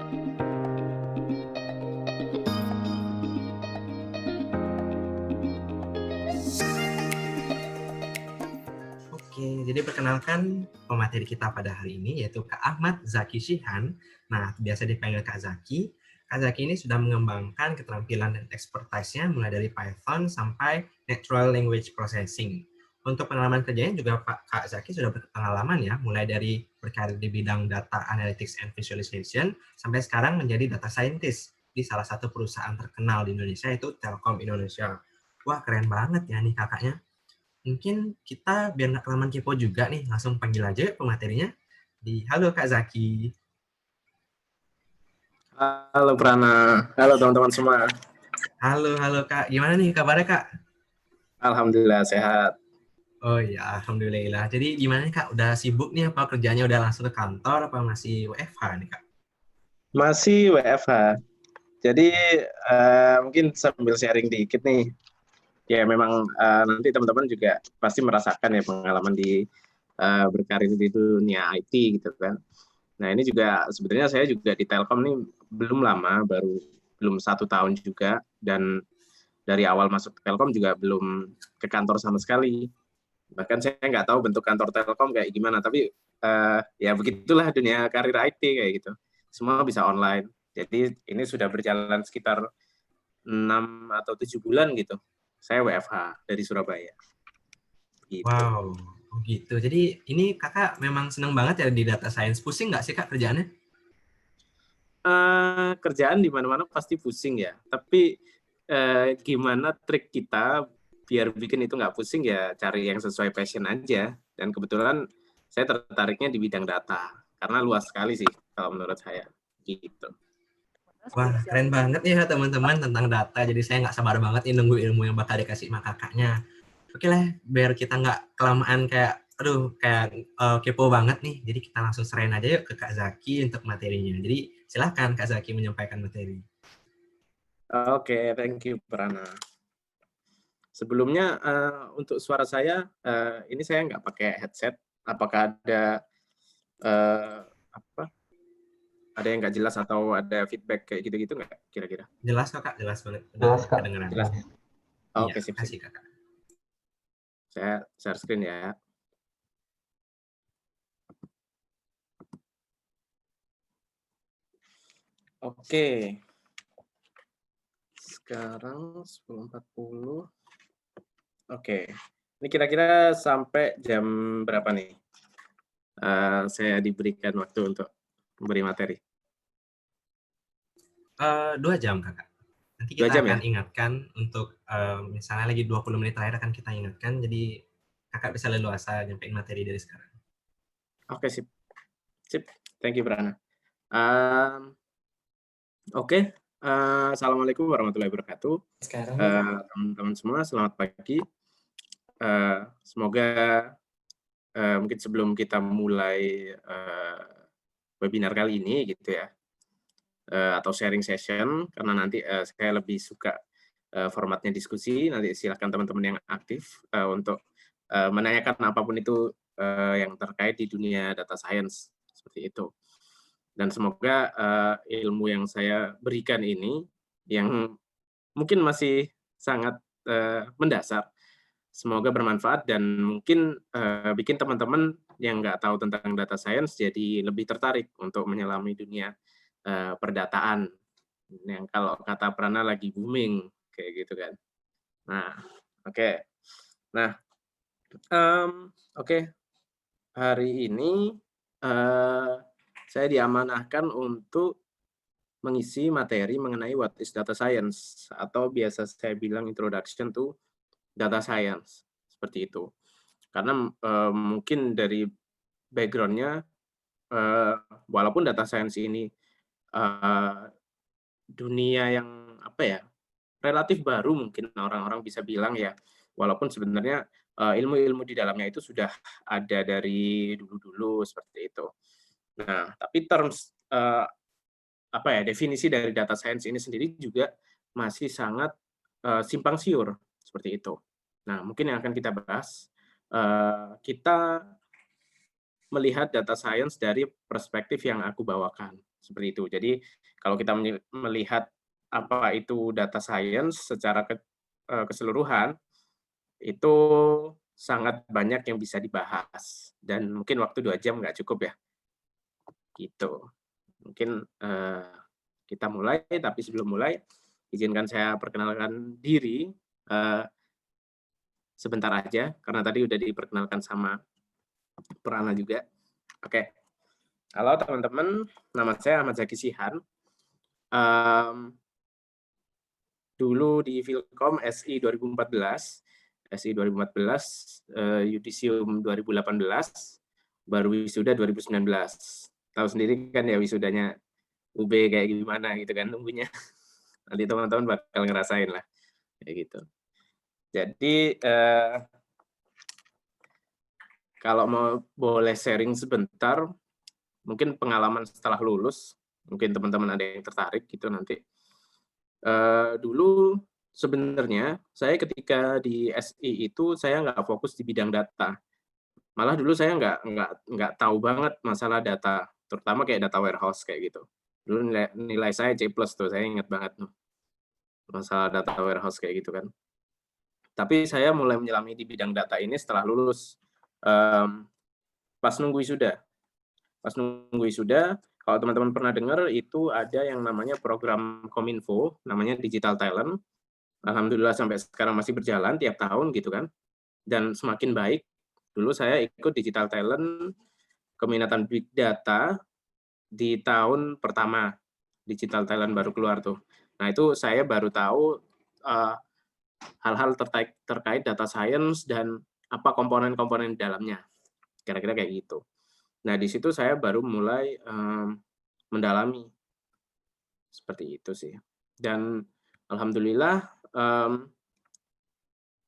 Oke, jadi perkenalkan pemateri kita pada hari ini yaitu Kak Ahmad Zaki Shihan. Nah, biasa dipanggil Kak Zaki. Kak Zaki ini sudah mengembangkan keterampilan dan expertise-nya mulai dari Python sampai Natural Language Processing. Untuk pengalaman kerjanya juga Kak Zaki sudah berpengalaman ya, mulai dari berkarir di bidang Data Analytics and Visualization sampai sekarang menjadi Data Scientist di salah satu perusahaan terkenal di Indonesia yaitu Telkom Indonesia. Wah, keren banget ya nih kakaknya. Mungkin kita biar nggak kelamaan kepo juga nih, langsung panggil aja pematerinya. Halo Kak Zaki. Halo Prana, halo teman-teman semua. Halo Kak, gimana nih kabarnya Kak? Alhamdulillah sehat. Oh iya, Alhamdulillah. Jadi gimana nih Kak, udah sibuk nih apa kerjanya udah langsung ke kantor apa masih WFH nih Kak? Masih WFH. Jadi mungkin sambil sharing dikit nih. Ya memang nanti teman-teman juga pasti merasakan ya pengalaman di berkarir di dunia IT gitu kan. Nah ini juga sebenarnya saya juga di Telkom nih belum lama, belum 1 tahun juga, dan dari awal masuk Telkom juga belum ke kantor sama sekali. Bahkan saya nggak tahu bentuk kantor Telkom kayak gimana, tapi ya begitulah dunia karir IT kayak gitu. Semua bisa online. Jadi ini sudah berjalan sekitar 6 atau 7 bulan gitu. Saya WFH dari Surabaya. Gitu. Wow, oh gitu. Jadi ini kakak memang seneng banget ya di data science. Pusing nggak sih Kak kerjaannya? Kerjaan di mana-mana pasti pusing ya. Tapi gimana trik kita biar bikin itu nggak pusing ya cari yang sesuai passion aja. Dan kebetulan saya tertariknya di bidang data karena luas sekali sih kalau menurut saya. Gitu. Wah, keren banget ya teman-teman tentang data. Jadi saya nggak sabar banget nih nunggu ilmu yang bakal dikasih sama kakaknya. Oke lah, biar kita nggak kelamaan kayak, aduh, kayak kepo banget nih. Jadi kita langsung serain aja yuk ke Kak Zaki untuk materinya. Jadi silahkan Kak Zaki menyampaikan materi. Oke, thank you Prana. Sebelumnya untuk suara saya ini saya nggak pakai headset. Apakah ada apa? Ada yang nggak jelas atau ada feedback kayak gitu-gitu nggak kira-kira? Jelas kok Kak, jelas banget. Udah Jelas, Kak. kedengeran. Jelas. Iya, Oke, sip-sip. makasih Kakak. Saya share screen ya. Oke. Sekarang 10.40. Oke. Ini kira-kira sampai jam berapa nih? Saya diberikan waktu untuk memberi materi. 2 jam Kakak. Nanti 2 kita jam ya? akan ingatkan untuk misalnya lagi 20 menit terakhir akan kita ingatkan. Jadi Kakak bisa leluasa nyampein materi dari sekarang. Oke, sip. Sip. Thank you, Brana. Oke. Assalamualaikum warahmatullahi wabarakatuh. Sekarang Teman-teman semua, selamat pagi. Semoga mungkin sebelum kita mulai webinar kali ini gitu ya, atau sharing session, karena nanti saya lebih suka formatnya diskusi. Nanti silakan teman-teman yang aktif untuk menanyakan apapun itu yang terkait di dunia data science seperti itu. Dan semoga ilmu yang saya berikan ini yang mungkin masih sangat mendasar, semoga bermanfaat dan mungkin bikin teman-teman yang nggak tahu tentang data science jadi lebih tertarik untuk menyelami dunia perdataan yang kalau kata Prana lagi booming kayak gitu kan. Nah, oke. Nah, oke. Hari ini saya diamanahkan untuk mengisi materi mengenai what is data science atau biasa saya bilang introduction to data science seperti itu. Karena mungkin dari background-nya walaupun data science ini dunia yang apa ya relatif baru mungkin orang-orang bisa bilang ya, walaupun sebenarnya ilmu-ilmu di dalamnya itu sudah ada dari dulu-dulu seperti itu. Nah, tapi terms apa ya definisi dari data science ini sendiri juga masih sangat simpang siur seperti itu. Nah, mungkin yang akan kita bahas kita melihat data science dari perspektif yang aku bawakan, seperti itu. Jadi kalau kita melihat apa itu data science secara keseluruhan, itu sangat banyak yang bisa dibahas dan mungkin waktu 2 jam nggak cukup ya, gitu. Mungkin, kita mulai, tapi sebelum mulai izinkan saya perkenalkan diri, eee, sebentar aja karena tadi udah diperkenalkan sama Prana juga. Oke. Halo teman-teman, nama saya Ahmad Zaki Shihan, mmm, dulu di Filkom SI 2014, yudisium 2018, baru wisuda 2019. Tahu sendiri kan ya wisudanya UB kayak gimana gitu kan nunggunya. Nanti teman-teman bakal ngerasain lah, kayak gitu. Jadi, kalau mau boleh sharing sebentar, mungkin pengalaman setelah lulus, mungkin teman-teman ada yang tertarik gitu nanti. Dulu sebenarnya saya ketika di SI itu saya nggak fokus di bidang data, malah dulu saya nggak tahu banget masalah data, terutama kayak data warehouse kayak gitu. Dulu nilai nilai saya C+ tuh, saya ingat banget tuh, masalah data warehouse kayak gitu kan. Tapi saya mulai menyelami di bidang data ini setelah lulus, mmm, pas nunggu wisuda. Pas nunggu wisuda, kalau teman-teman pernah dengar itu ada yang namanya program Kominfo, namanya Digital Talent. Alhamdulillah sampai sekarang masih berjalan tiap tahun gitu kan, dan semakin baik. Dulu saya ikut Digital Talent, keminatan Big Data di tahun pertama, Digital Talent baru keluar tuh. Nah itu saya baru tahu, eee, hal-hal terkait data science dan apa komponen-komponen di dalamnya, kira-kira kayak gitu. Nah di situ saya baru mulai, mendalami, seperti itu sih. Dan alhamdulillah,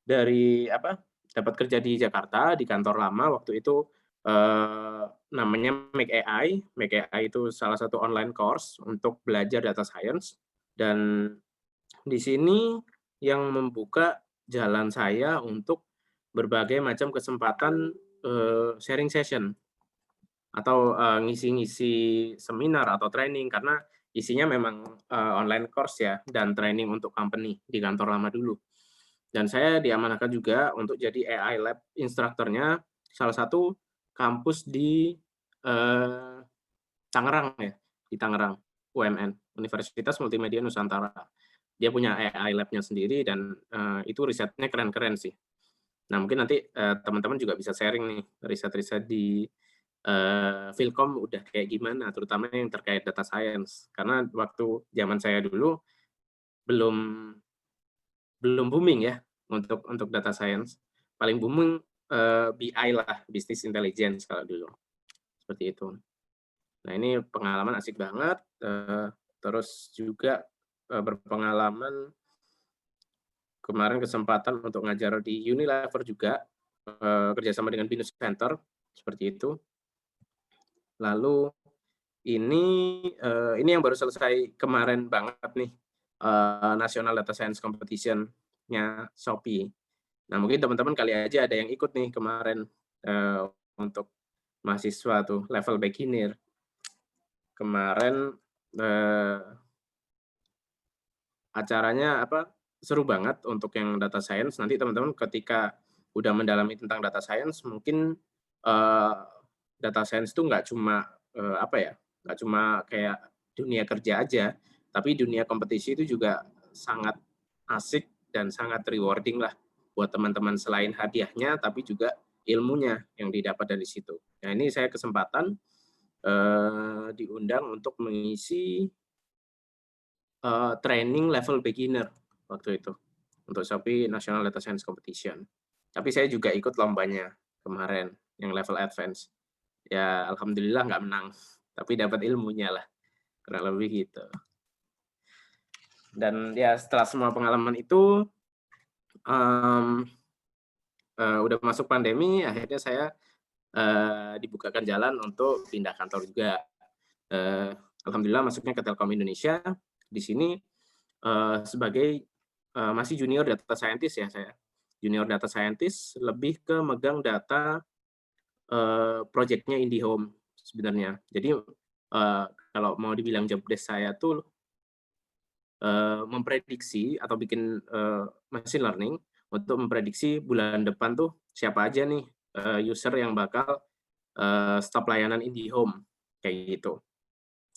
dari apa, dapat kerja di Jakarta, di kantor lama waktu itu, namanya Make AI. Make AI itu salah satu online course untuk belajar data science, dan di sini yang membuka jalan saya untuk berbagai macam kesempatan, sharing session atau, ngisi-ngisi seminar atau training karena isinya memang, online course ya dan training untuk company di kantor lama dulu. Dan saya diamanahkan juga untuk jadi AI Lab instrukturnya salah satu kampus di, eee, Tangerang ya, di Tangerang, UMN, Universitas Multimedia Nusantara. Dia punya AI Lab-nya sendiri dan, itu risetnya keren-keren sih. Nah mungkin nanti, teman-teman juga bisa sharing nih riset-riset di, Filkom udah kayak gimana, terutama yang terkait data science. Karena waktu zaman saya dulu belum belum booming ya untuk data science. Paling booming, BI lah, business intelligence kalau dulu, seperti itu. Nah ini pengalaman asik banget, terus juga, berpengalaman kemarin kesempatan untuk ngajar di Unilever juga, kerjasama dengan Binus Center, seperti itu. Lalu ini, ini yang baru selesai kemarin banget nih, National Data Science Competition-nya Shopee. Nah, mungkin teman-teman kali aja ada yang ikut nih kemarin, eee, untuk mahasiswa tuh level beginner. Kemarin, eee, acaranya apa, seru banget untuk yang data science. Nanti teman-teman ketika udah mendalami tentang data science mungkin, eee, data science itu nggak cuma, apa ya, nggak cuma kayak dunia kerja aja, tapi dunia kompetisi itu juga sangat asik dan sangat rewarding lah buat teman-teman selain hadiahnya, tapi juga ilmunya yang didapat dari situ. Nah ini saya kesempatan, diundang untuk mengisi, training level beginner waktu itu, untuk Shopee National Data Science Competition. Tapi saya juga ikut lombanya kemarin, yang level advance. Ya alhamdulillah nggak menang, tapi dapat ilmunya lah, kurang lebih gitu. Dan ya setelah semua pengalaman itu, mmm, udah masuk pandemi, akhirnya saya, dibukakan jalan untuk pindah kantor juga. Eee, Alhamdulillah masuknya ke Telkom Indonesia, di sini, sebagai, masih junior data scientist ya saya. Junior data scientist lebih ke megang data, project-nya IndiHome sebenarnya. Jadi, kalau mau dibilang job desk saya tuh, memprediksi atau bikin, machine learning untuk memprediksi bulan depan tuh siapa aja nih, user yang bakal, stop layanan IndiHome, kayak gitu.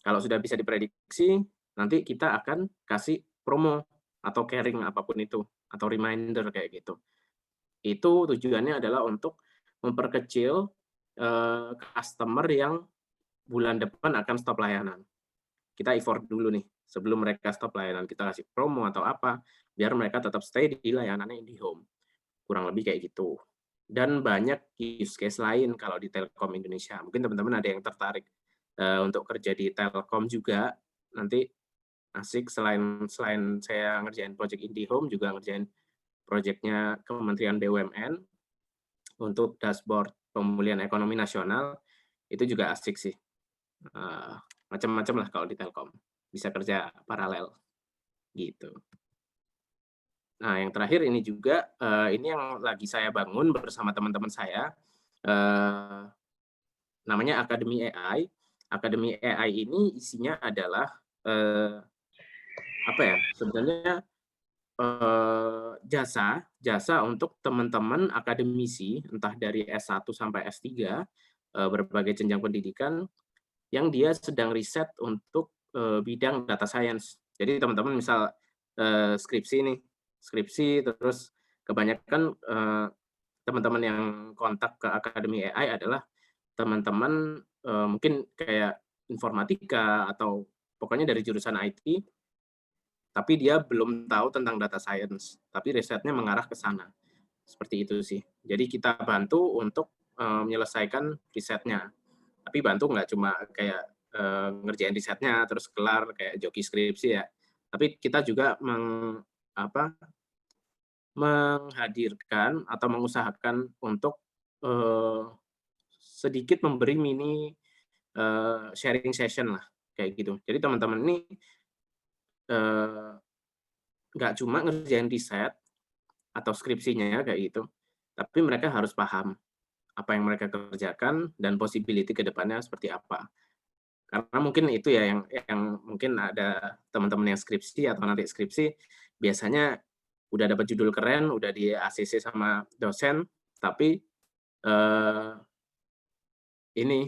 Kalau sudah bisa diprediksi, nanti kita akan kasih promo atau caring apapun itu, atau reminder kayak gitu. Itu tujuannya adalah untuk memperkecil, customer yang bulan depan akan stop layanan. Kita effort dulu nih, sebelum mereka stop layanan, kita kasih promo atau apa, biar mereka tetap stay di layanannya IndiHome. Kurang lebih kayak gitu. Dan banyak use case lain kalau di Telkom Indonesia. Mungkin teman-teman ada yang tertarik, untuk kerja di Telkom juga, nanti asik selain selain saya ngerjain project IndiHome, juga ngerjain projeknya Kementerian BUMN untuk dashboard pemulihan ekonomi nasional, itu juga asik sih. Macam-macam lah kalau di Telkom, bisa kerja paralel, gitu. Nah, yang terakhir ini juga, ini yang lagi saya bangun bersama teman-teman saya, eee, namanya Akademi AI. Akademi AI ini isinya adalah, apa ya, sebenarnya, jasa untuk teman-teman akademisi, entah dari S1 sampai S3, berbagai jenjang pendidikan, yang dia sedang riset untuk, bidang data science. Jadi teman-teman misal, skripsi nih, skripsi terus kebanyakan, teman-teman yang kontak ke Akademi AI adalah teman-teman, mungkin kayak informatika atau pokoknya dari jurusan IT, tapi dia belum tahu tentang data science, tapi risetnya mengarah ke sana. Seperti itu sih. Jadi kita bantu untuk, menyelesaikan risetnya. Tapi bantu nggak cuma kayak, ngerjain risetnya terus kelar kayak joki skripsi ya. Tapi kita juga menghadirkan atau mengusahakan untuk, eee, sedikit memberi mini, sharing session lah, kayak gitu. Jadi teman-teman ini, eee, nggak cuma ngerjain riset atau skripsinya kayak gitu, tapi mereka harus paham apa yang mereka kerjakan dan possibility ke depannya seperti apa. Karena mungkin itu ya yang mungkin ada teman-teman yang skripsi atau nanti skripsi, biasanya udah dapat judul keren, udah di-ACC sama dosen, tapi, eee, ini,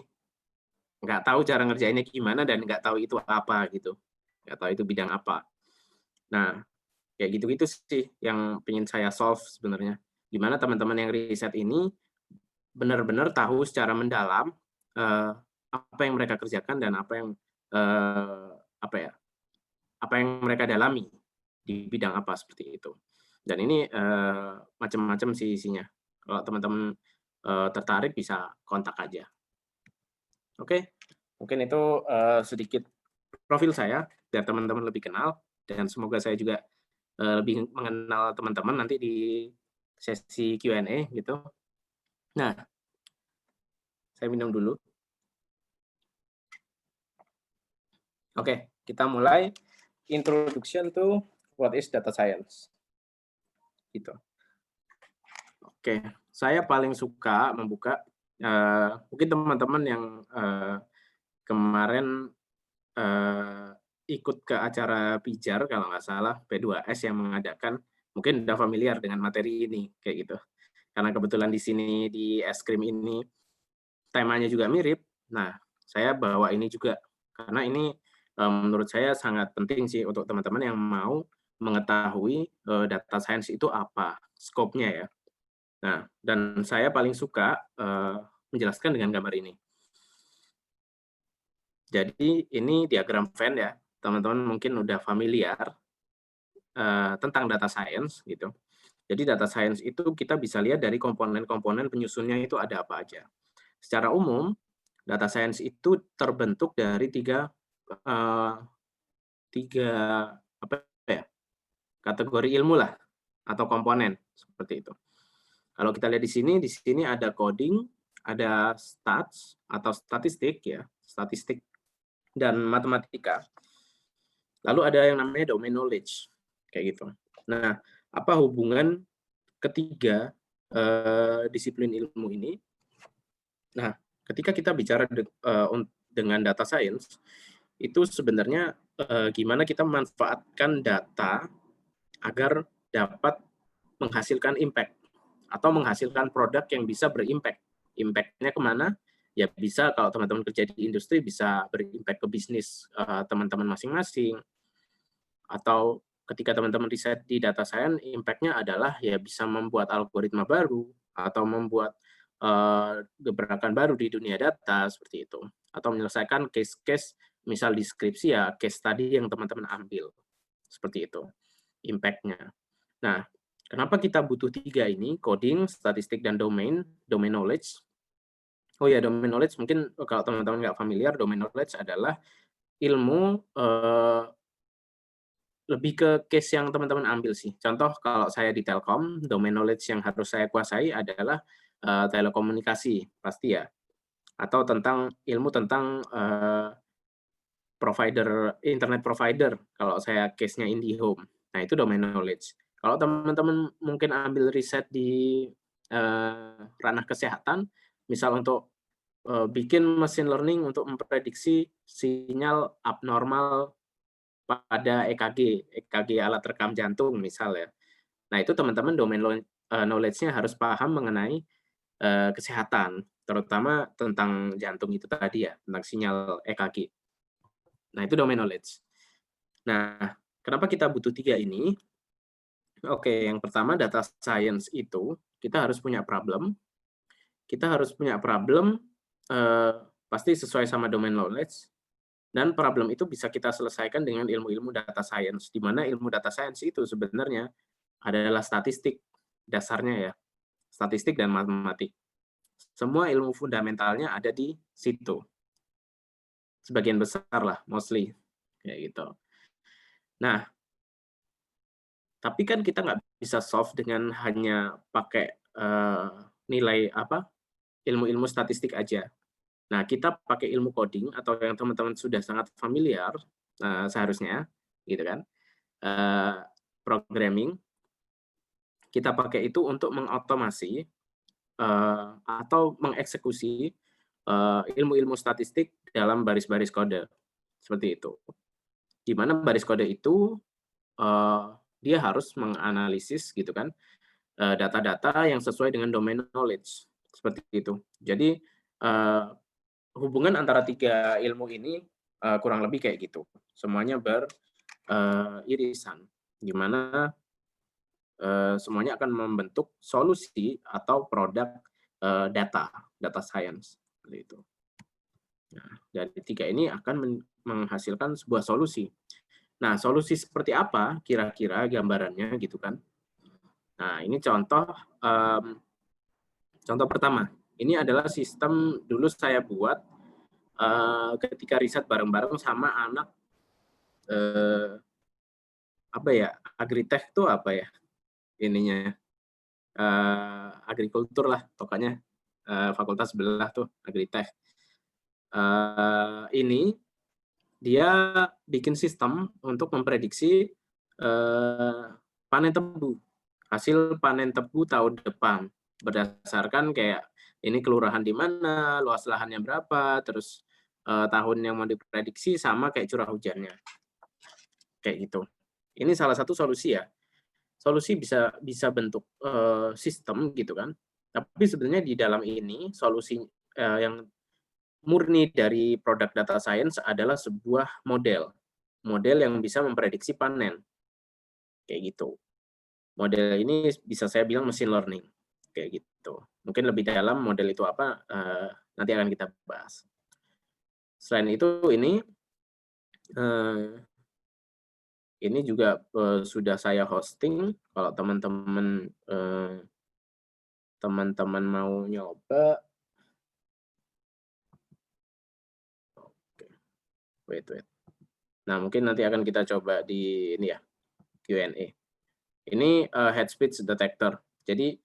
nggak tahu cara ngerjainnya gimana dan nggak tahu itu apa gitu, nggak tahu itu bidang apa. Nah, kayak gitu-gitu sih yang pengen saya solve sebenarnya. Gimana teman-teman yang riset ini benar-benar tahu secara mendalam, apa yang mereka kerjakan dan apa yang, eee, apa ya, apa yang mereka dalami di bidang apa, seperti itu. Dan ini, macam-macam sih isinya. Kalau teman-teman, tertarik bisa kontak aja. Oke, mungkin itu, sedikit profil saya biar teman-teman lebih kenal dan semoga saya juga, lebih mengenal teman-teman nanti di sesi Q&A gitu. Nah, saya minum dulu. Oke, kita mulai. Introduction to what is data science. Gitu. Oke, saya paling suka membuka, mungkin teman-teman yang, kemarin, eee, ikut ke acara Pijar kalau nggak salah, P2S yang mengadakan, mungkin udah familiar dengan materi ini, kayak gitu. Karena kebetulan di sini di es krim ini temanya juga mirip, nah saya bawa ini juga, karena ini, menurut saya sangat penting sih untuk teman-teman yang mau mengetahui, data science itu apa, skopnya ya. Nah, dan saya paling suka, menjelaskan dengan gambar ini. Jadi ini diagram Venn ya, teman-teman mungkin udah familiar, tentang data science gitu. Jadi data science itu kita bisa lihat dari komponen-komponen penyusunnya itu ada apa aja. Secara umum, data science itu terbentuk dari eee, 3 apa ya, kategori ilmu lah atau komponen, seperti itu. Kalau kita lihat di sini ada coding, ada stats atau statistik ya, statistik dan matematika. Lalu ada yang namanya domain knowledge, kayak gitu. Nah, apa hubungan ketiga, disiplin ilmu ini Nah, ketika kita bicara dengan data science, itu sebenarnya gimana kita memanfaatkan data agar dapat menghasilkan impact atau menghasilkan produk yang bisa berimpact. Impact-nya kemana? Ya bisa kalau teman-teman kerja di industri bisa berimpact ke bisnis teman-teman masing-masing, atau ketika teman-teman riset di data science, impact-nya adalah ya bisa membuat algoritma baru atau membuat gebrakan baru di dunia data seperti itu, atau menyelesaikan case-case misal di skripsi ya case tadi yang teman-teman ambil seperti itu impact-nya. Nah, kenapa kita butuh tiga ini, coding, statistik, dan domain knowledge. Oh ya, domain knowledge mungkin kalau teman-teman nggak familiar, domain knowledge adalah ilmu lebih ke case yang teman-teman ambil sih. Contoh kalau saya di Telkom, domain knowledge yang harus saya kuasai adalah telekomunikasi, pasti ya. Atau tentang ilmu tentang internet provider, kalau saya case-nya IndiHome. Nah, itu domain knowledge. Kalau teman-teman mungkin ambil riset di ranah kesehatan, misal untuk bikin machine learning untuk memprediksi sinyal abnormal pada EKG alat rekam jantung misal ya. Nah, itu teman-teman domain knowledge-nya harus paham mengenai kesehatan, terutama tentang jantung itu tadi ya, tentang sinyal EKG. Nah, itu domain knowledge. Nah, kenapa kita butuh tiga ini? Oke, yang pertama data science itu kita harus punya problem. Kita harus punya problem pasti sesuai sama domain knowledge, dan problem itu bisa kita selesaikan dengan ilmu-ilmu data science, di mana ilmu data science itu sebenarnya adalah statistik dasarnya ya, statistik dan matematik. Semua ilmu fundamentalnya ada di situ. Sebagian besar lah, mostly kayak gitu. Nah, tapi kan kita nggak bisa solve dengan hanya pakai nilai ilmu-ilmu statistik aja. Nah, kita pakai ilmu coding atau yang teman-teman sudah sangat familiar seharusnya, gitu kan, programming. Kita pakai itu untuk mengotomasi atau mengeksekusi ilmu-ilmu statistik dalam baris-baris kode, seperti itu. Di mana baris kode itu dia harus menganalisis gitu kan data-data yang sesuai dengan domain knowledge, seperti itu. Jadi hubungan antara tiga ilmu ini kurang lebih kayak gitu. Semuanya beririsan, di mana semuanya akan membentuk solusi atau produk data science, seperti itu. Nah, dari tiga ini akan menghasilkan sebuah solusi. Nah, solusi seperti apa kira-kira gambarannya gitu kan? Nah, ini contoh pertama. Ini adalah sistem dulu saya buat ketika riset bareng-bareng sama anak apa ya, agritech tuh apa ya ininya, agrikultur lah pokoknya, fakultas sebelah tuh agritech. Ini dia bikin sistem untuk memprediksi panen tebu, hasil panen tebu tahun depan berdasarkan kayak ini kelurahan di mana, luas lahannya berapa, terus tahun yang mau diprediksi sama kayak curah hujannya, kayak gitu. Ini salah satu solusi ya. Solusi bisa bentuk sistem gitu kan. Tapi sebenarnya di dalam ini solusi yang murni dari produk data science adalah sebuah model yang bisa memprediksi panen, kayak gitu. Model ini bisa saya bilang machine learning, kayak gitu. Mungkin lebih dalam model itu apa, nanti akan kita bahas. Selain itu ini juga sudah saya hosting, kalau teman-teman mau nyoba. Oke, wait. Nah, mungkin nanti akan kita coba di ini ya, Q&A. Ini head speech detector. Jadi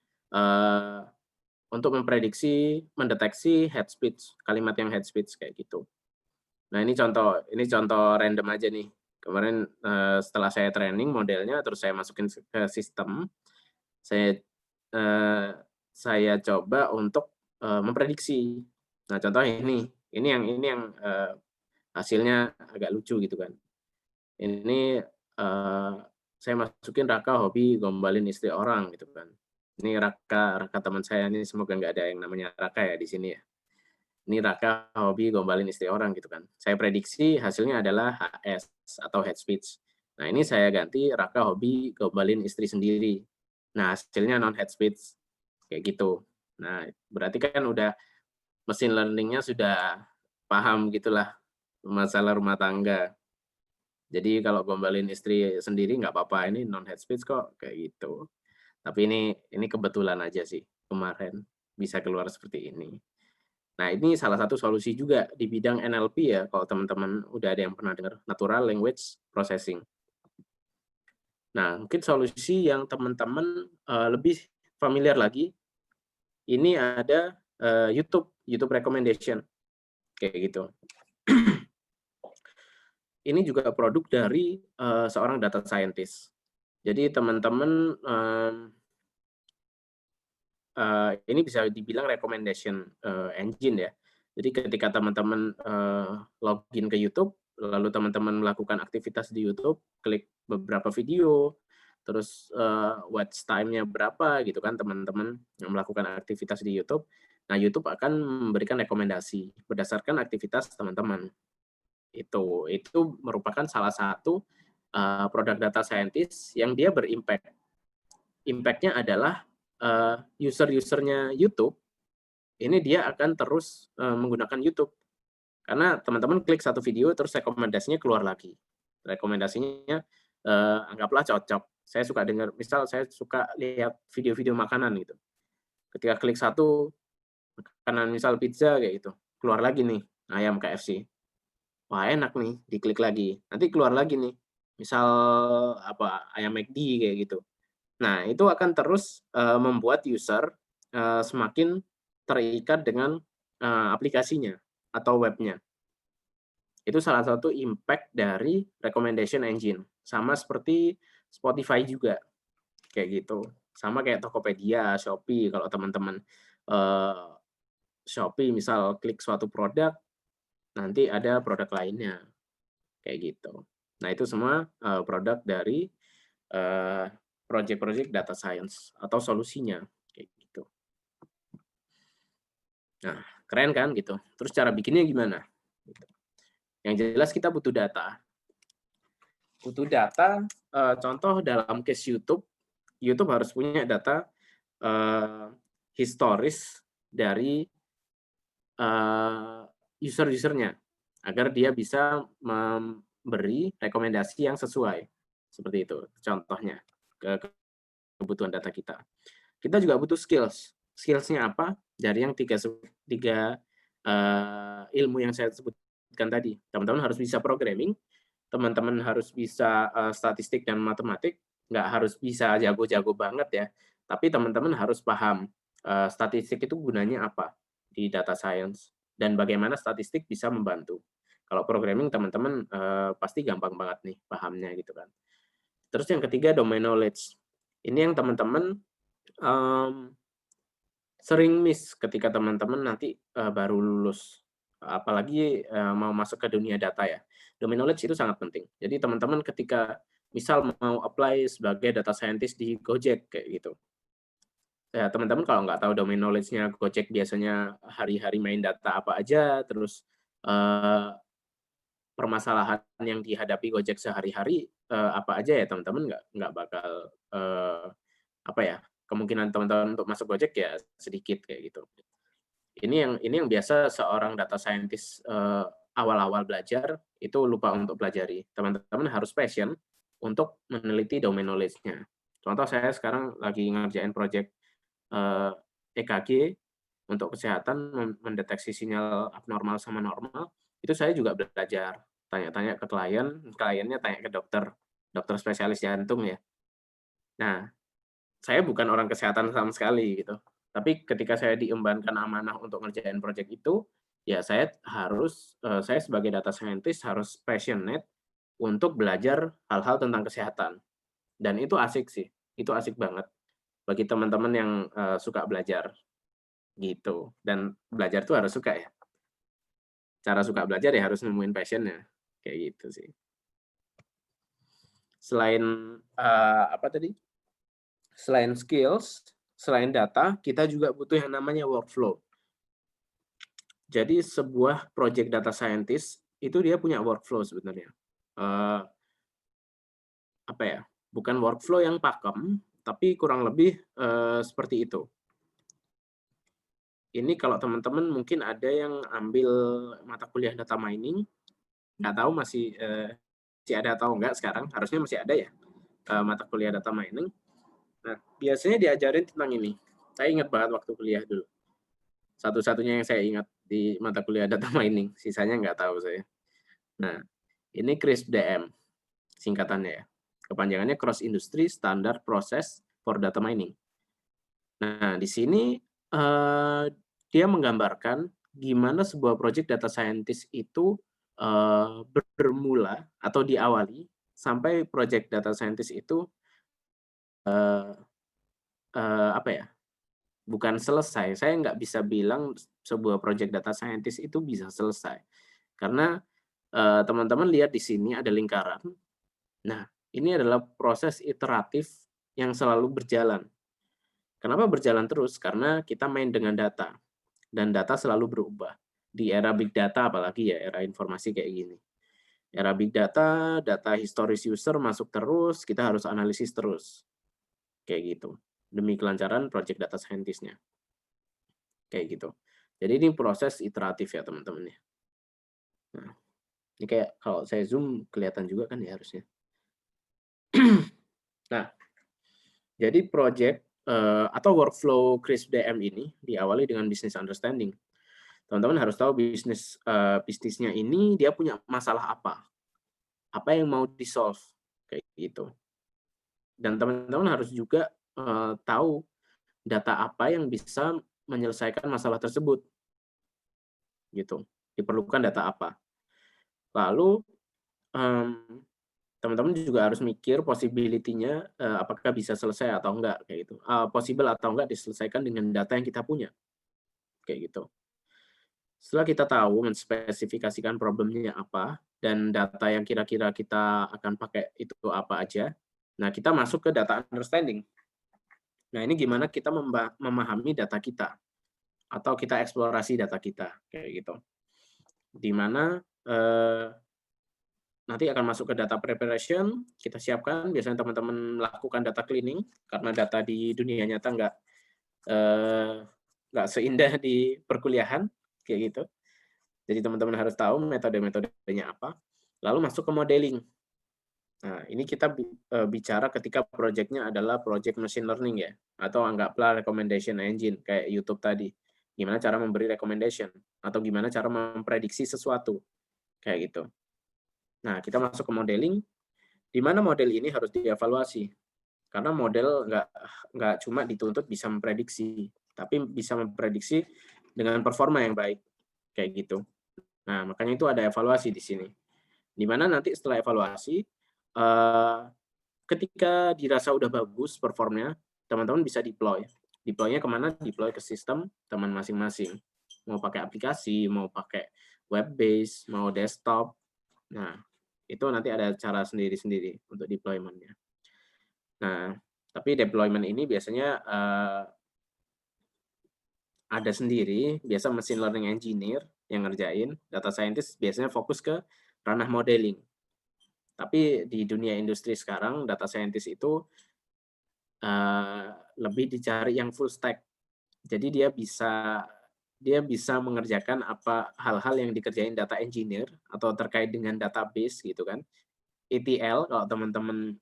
untuk mendeteksi head speech, kalimat yang head speech kayak gitu. Nah, ini contoh random aja nih. Kemarin setelah saya training modelnya, terus saya masukin ke sistem, saya coba untuk memprediksi Nah, contoh ini yang hasilnya agak lucu gitu kan. Ini, saya masukin Raka hobi gombalin istri orang gitu kan. Ini Raka Raka teman saya ini, semoga nggak ada yang namanya Raka ya di sini ya. Ini Raka hobi gombalin istri orang gitu kan. Saya prediksi hasilnya adalah HS atau head speech. Nah, ini saya ganti Raka hobi gombalin istri sendiri. Nah, hasilnya non head speech kayak gitu. Nah, berarti kan udah mesin learning-nya sudah paham gitulah masalah rumah tangga. Jadi kalau gombalin istri sendiri nggak apa-apa, ini non head speech kok, kayak gitu. Tapi ini kebetulan aja sih, kemarin bisa keluar seperti ini. Nah, ini salah satu solusi juga di bidang NLP ya, kalau teman-teman udah ada yang pernah dengar, Natural Language Processing. Nah, mungkin solusi yang teman-teman lebih familiar lagi, ini ada YouTube recommendation, kayak gitu. Ini juga produk dari seorang data scientist. Jadi teman-teman ini bisa dibilang recommendation engine ya. Jadi ketika teman-teman login ke YouTube, lalu teman-teman melakukan aktivitas di YouTube, klik beberapa video, terus watch time-nya berapa gitu kan teman-teman yang melakukan aktivitas di YouTube. Nah, YouTube akan memberikan rekomendasi berdasarkan aktivitas teman-teman. Itu merupakan salah satu produk data scientist yang dia berimpact. Impact-nya adalah user-usernya YouTube, ini dia akan terus menggunakan YouTube. Karena teman-teman klik satu video, terus rekomendasinya keluar lagi. Rekomendasinya anggaplah cocok. Saya suka dengar, misal saya suka lihat video-video makanan gitu. Ketika klik satu, makanan misal pizza kayak gitu, keluar lagi nih, ayam KFC. Wah, enak nih, diklik lagi. Nanti keluar lagi nih, misal ayam McD kayak gitu. Nah, itu akan terus membuat user semakin terikat dengan aplikasinya atau webnya. Itu salah satu impact dari recommendation engine. Sama seperti Spotify juga, kayak gitu. Sama kayak Tokopedia, Shopee, kalau teman-teman Shopee misal klik suatu produk, nanti ada produk lainnya, kayak gitu. Nah, itu semua produk dari project-project data science atau solusinya, kayak gitu. Nah, keren kan gitu. Terus cara bikinnya gimana? Gitu. Yang jelas kita butuh data. Butuh data, contoh dalam case YouTube, YouTube harus punya data historis dari user-usernya, agar dia bisa memberi rekomendasi yang sesuai. Seperti itu contohnya, kebutuhan data kita. Kita juga butuh skills. Skills-nya apa? Dari yang tiga ilmu yang saya sebutkan tadi. Teman-teman harus bisa programming, teman-teman harus bisa statistik dan matematik, nggak harus bisa jago-jago banget ya, tapi teman-teman harus paham statistik itu gunanya apa di data science, dan bagaimana statistik bisa membantu. Kalau programming teman-teman pasti gampang banget nih pahamnya gitu kan. Terus yang ketiga, domain knowledge. Ini yang teman-teman sering miss ketika teman-teman nanti baru lulus, apalagi mau masuk ke dunia data ya. Domain knowledge itu sangat penting. Jadi teman-teman ketika misal mau apply sebagai data scientist di Gojek kayak gitu, ya teman-teman kalau nggak tahu domain knowledge-nya Gojek biasanya hari-hari main data apa aja, terus permasalahan yang dihadapi Gojek sehari-hari apa aja ya, teman-teman nggak bakal apa ya, kemungkinan teman-teman untuk masuk Gojek ya sedikit kayak gitu. Ini yang biasa seorang data scientist awal-awal belajar itu lupa untuk pelajari. Teman-teman harus passion untuk meneliti domain knowledge-nya. Contoh saya sekarang lagi ngerjain project EKG untuk kesehatan, mendeteksi sinyal abnormal sama normal, itu saya juga belajar. Tanya-tanya ke kliennya tanya ke dokter spesialis jantung ya. Nah, saya bukan orang kesehatan sama sekali gitu. Tapi ketika saya diembankan amanah untuk ngerjain project itu, ya saya sebagai data scientist harus passionate untuk belajar hal-hal tentang kesehatan. Dan itu asik sih, itu asik banget bagi teman-teman yang suka belajar gitu. Dan belajar tuh harus suka ya. cara suka belajar ya harus nemuin passion-nya, kayak gitu sih. Selain, apa tadi, selain skills, selain data, kita juga butuh yang namanya workflow. Jadi sebuah project data scientist itu dia punya workflow sebenarnya. Eee, apa ya, bukan workflow yang pakem, tapi kurang lebih, seperti itu. Ini kalau teman-teman mungkin ada yang ambil mata kuliah data mining, nggak tahu masih ada atau enggak sekarang, harusnya masih ada ya, mata kuliah data mining. Nah, biasanya diajarin tentang ini. Saya ingat banget waktu kuliah dulu. Satu-satunya yang saya ingat di mata kuliah data mining, sisanya nggak tahu saya. Nah, ini CRISP-DM singkatannya ya. Kepanjangannya Cross Industry Standard Process for Data Mining. Nah, di sini dia menggambarkan gimana sebuah project data scientist itu bermula atau diawali sampai project data scientist itu apa ya? Bukan selesai. Saya nggak bisa bilang sebuah project data scientist itu bisa selesai. Karena teman-teman lihat di sini ada lingkaran. Nah, ini adalah proses iteratif yang selalu berjalan. Kenapa berjalan terus? Karena kita main dengan data, dan data selalu berubah. Di era big data apalagi ya, era informasi kayak gini. Era big data, data historis user masuk terus, kita harus analisis terus. Kayak gitu. Demi kelancaran project data scientist-nya. Kayak gitu. Jadi ini proses iteratif ya teman-teman ya. Nah, ini kayak kalau saya zoom kelihatan juga kan ya harusnya. Nah, jadi project atau workflow CRISP-DM ini diawali dengan business understanding. Teman-teman harus tahu bisnisnya ini dia punya masalah apa yang mau di-solve, kayak gitu. Dan teman-teman harus juga tahu data apa yang bisa menyelesaikan masalah tersebut, gitu. Diperlukan data apa. Lalu teman-teman juga harus mikir possibility-nya apakah bisa selesai atau enggak, kayak gitu. Possible atau enggak diselesaikan dengan data yang kita punya, kayak gitu. Setelah kita tahu menspesifikasikan problemnya apa dan data yang kira-kira kita akan pakai itu apa aja, nah kita masuk ke data understanding. Nah ini gimana kita memahami data kita atau kita eksplorasi data kita, kayak gitu. Di mana nanti akan masuk ke data preparation, kita siapkan, biasanya teman-teman melakukan data cleaning, karena data di dunia nyata nggak seindah di perkuliahan, kayak gitu. Jadi teman-teman harus tahu metode-metodenya apa, lalu masuk ke modeling. Nah, ini kita bicara ketika project-nya adalah project machine learning ya, atau anggaplah recommendation engine, kayak YouTube tadi. Gimana cara memberi recommendation, atau gimana cara memprediksi sesuatu, kayak gitu. Nah, kita masuk ke modeling, di mana model ini harus dievaluasi. Karena model nggak cuma dituntut bisa memprediksi, tapi bisa memprediksi dengan performa yang baik, kayak gitu. Nah, makanya itu ada evaluasi di sini. Di mana nanti setelah evaluasi, ketika dirasa udah bagus performnya, teman-teman bisa deploy. Deploy-nya kemana? Deploy ke sistem teman masing-masing. Mau pakai aplikasi, mau pakai web base, mau desktop. Nah, itu nanti ada cara sendiri-sendiri untuk deployment-nya. Nah, tapi deployment ini biasanya ada sendiri, biasa machine learning engineer yang ngerjain, data scientist biasanya fokus ke ranah modeling. Tapi di dunia industri sekarang, data scientist itu lebih dicari yang full stack. Jadi dia bisa mengerjakan hal-hal yang dikerjain data engineer atau terkait dengan database gitu kan. ETL kalau teman-teman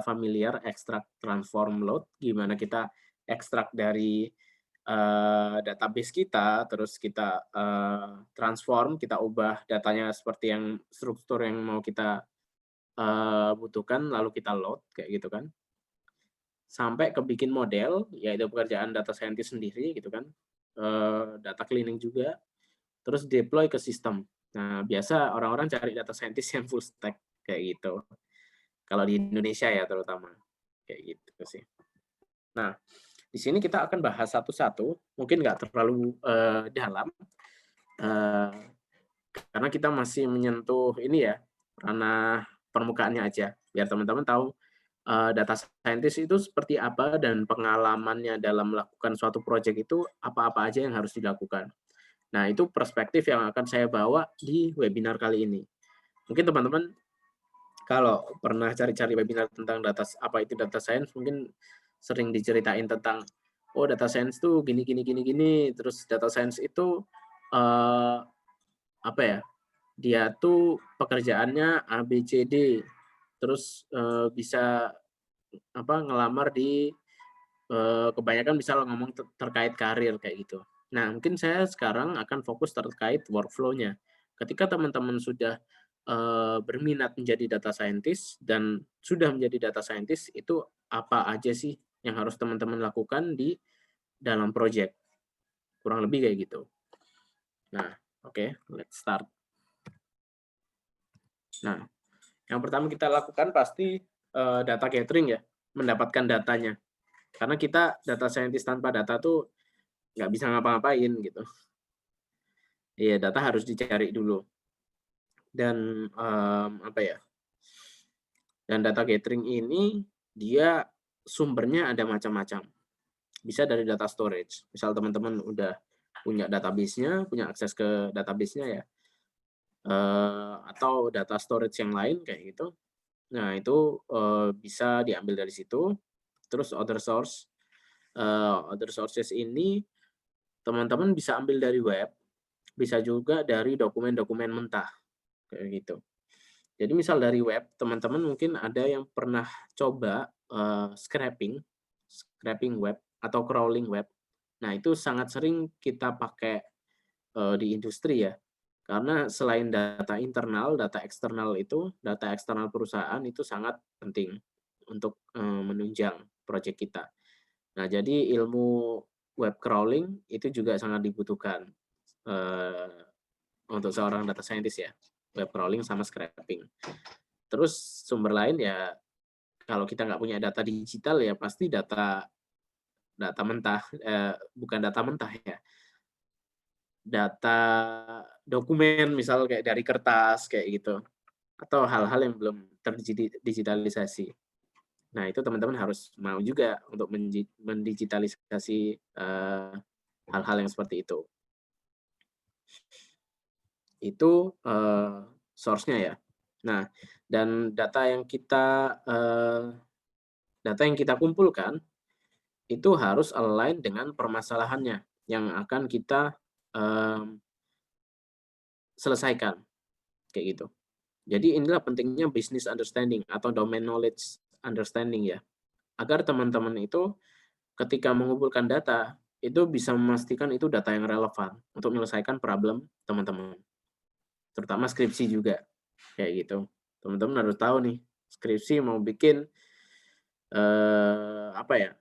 familiar, extract, transform, load, gimana kita ekstrak dari database kita, terus kita transform, kita ubah datanya seperti yang struktur yang mau kita butuhkan, lalu kita load, kayak gitu kan. Sampai ke bikin model, yaitu pekerjaan data scientist sendiri, gitu kan. Data cleaning juga, terus deploy ke sistem. Nah, biasa orang-orang cari data scientist yang full stack, kayak gitu. Kalau di Indonesia ya terutama, kayak gitu sih. Nah, di sini kita akan bahas satu-satu, mungkin nggak terlalu dalam. karena kita masih menyentuh ini ya, ranah permukaannya aja, biar teman-teman tahu, data scientist itu seperti apa dan pengalamannya dalam melakukan suatu project itu apa-apa aja yang harus dilakukan. Nah, itu perspektif yang akan saya bawa di webinar kali ini. Mungkin teman-teman kalau pernah cari-cari webinar tentang apa itu data science, mungkin sering diceritain tentang, oh data science tuh gini gini gini gini, terus data science itu eh, apa ya? Dia tuh pekerjaannya A B C D, terus bisa apa ngelamar di kebanyakan misal ngomong terkait karir kayak gitu. Nah, mungkin saya sekarang akan fokus terkait workflow-nya. Ketika teman-teman sudah berminat menjadi data scientist dan sudah menjadi data scientist, itu apa aja sih yang harus teman-teman lakukan di dalam project? Kurang lebih kayak gitu. Nah, oke, let's start. Nah, yang pertama kita lakukan pasti data gathering ya, mendapatkan datanya. Karena kita data scientist tanpa data tuh nggak bisa ngapa-ngapain gitu. Iya, data harus dicari dulu. Dan apa ya? Dan data gathering ini dia sumbernya ada macam-macam. Bisa dari data storage. Misal teman-teman udah punya database-nya, punya akses ke database-nya ya, atau data storage yang lain kayak gitu. Nah, itu bisa diambil dari situ. Terus other sources ini teman-teman bisa ambil dari web, bisa juga dari dokumen-dokumen mentah kayak gitu. Jadi misal dari web, teman-teman mungkin ada yang pernah coba scraping web atau crawling web. Nah, itu sangat sering kita pakai di industri ya. Karena selain data internal, data eksternal itu, data eksternal perusahaan itu sangat penting untuk menunjang proyek kita. Nah, jadi ilmu web crawling itu juga sangat dibutuhkan untuk seorang data scientist ya, web crawling sama scraping. Terus sumber lain ya, kalau kita nggak punya data digital ya pasti data data mentah, bukan data mentah ya, data dokumen misal kayak dari kertas kayak gitu, atau hal-hal yang belum terdigitalisasi. Nah, itu teman-teman harus mau juga untuk mendigitalisasi hal-hal yang seperti itu. Itu source-nya ya. Nah, dan data yang kita kumpulkan itu harus align dengan permasalahannya yang akan kita selesaikan kayak gitu. Jadi inilah pentingnya business understanding atau domain knowledge understanding ya. Agar teman-teman itu ketika mengumpulkan data itu bisa memastikan itu data yang relevan untuk menyelesaikan problem teman-teman. Terutama skripsi juga kayak gitu. Teman-teman harus tahu nih, skripsi mau bikin apa ya?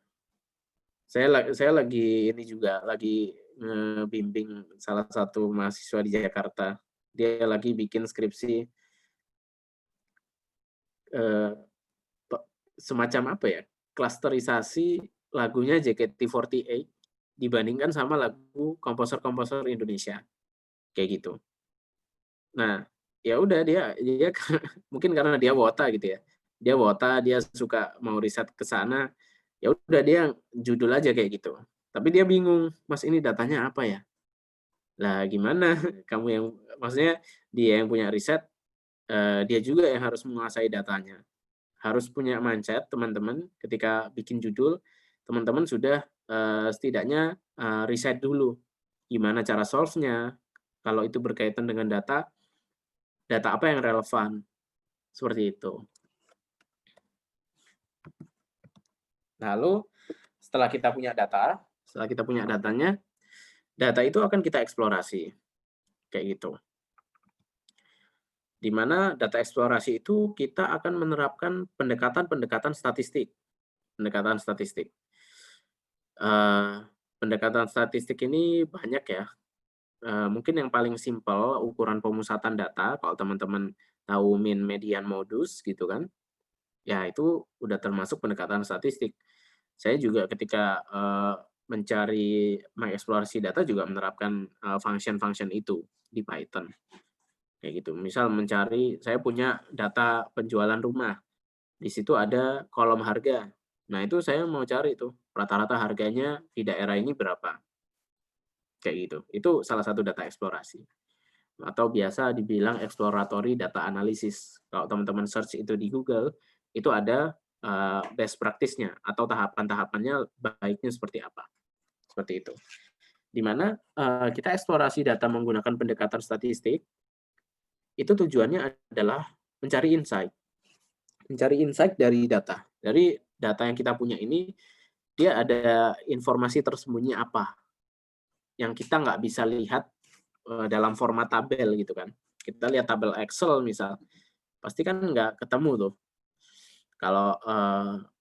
Saya lagi ini juga lagi ngebimbing salah satu mahasiswa di Jakarta. Dia lagi bikin skripsi semacam apa ya? Klasterisasi lagunya JKT48 dibandingkan sama lagu komposer-komposer Indonesia kayak gitu. Nah, ya udah dia mungkin karena dia wota gitu ya. Dia wota, dia suka mau riset ke sana, ya udah dia judul aja kayak gitu. Tapi dia bingung, "Mas ini datanya apa ya?" Lah gimana kamu yang maksudnya dia yang punya riset, dia juga yang harus menguasai datanya. Harus punya mindset teman-teman ketika bikin judul, teman-teman sudah, setidaknya, riset dulu, gimana cara solve-nya, kalau itu berkaitan dengan data, data apa yang relevan, seperti itu. Lalu setelah kita punya datanya, data itu akan kita eksplorasi, kayak gitu. Di mana data eksplorasi itu kita akan menerapkan pendekatan-pendekatan statistik. Pendekatan statistik. Pendekatan statistik ini banyak ya. Mungkin yang paling simpel ukuran pemusatan data, kalau teman-teman tahu mean, median, modus gitu kan, ya itu udah termasuk pendekatan statistik. Saya juga ketika mencari mengeksplorasi data juga menerapkan function-function itu di Python. kayak gitu. Misal mencari, saya punya data penjualan rumah, di situ ada kolom harga. Nah, itu saya mau cari tuh, rata-rata harganya di daerah ini berapa, kayak gitu. Itu salah satu data eksplorasi. Atau biasa dibilang exploratory data analysis. Kalau teman-teman search itu di Google, itu ada best practice-nya atau tahapan-tahapannya baiknya seperti apa. Seperti itu. Di mana kita eksplorasi data menggunakan pendekatan statistik, itu tujuannya adalah mencari insight. Mencari insight dari data. Dari data yang kita punya ini, dia ada informasi tersembunyi apa yang kita nggak bisa lihat dalam format tabel gitu kan. Kita lihat tabel Excel misal, pasti kan nggak ketemu tuh. Kalau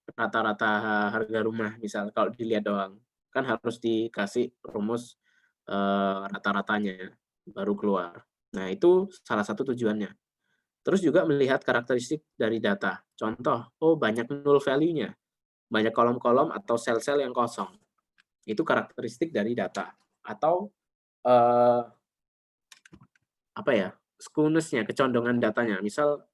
rata-rata harga rumah misal kalau dilihat doang, kan harus dikasih rumus rata-ratanya baru keluar. Nah, itu salah satu tujuannya. Terus juga melihat karakteristik dari data. Contoh, oh banyak null value-nya, banyak kolom-kolom atau sel-sel yang kosong. Itu karakteristik dari data. Atau eh, apa ya, skewness-nya, kecondongan datanya. Misal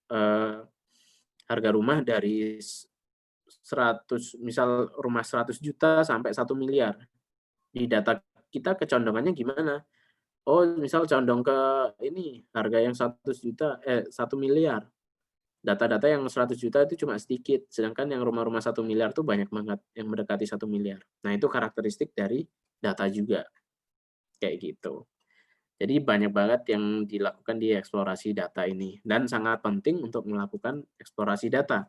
harga rumah dari 100, misal rumah 100 juta sampai 1 miliar. Di data kita kecondongannya gimana? Oh, misal condong ke ini, harga yang 1 miliar. Data-data yang 100 juta itu cuma sedikit, sedangkan yang rumah-rumah 1 miliar tuh banyak banget, yang mendekati 1 miliar. Nah, itu karakteristik dari data juga, kayak gitu. Jadi banyak banget yang dilakukan di eksplorasi data ini, dan sangat penting untuk melakukan eksplorasi data.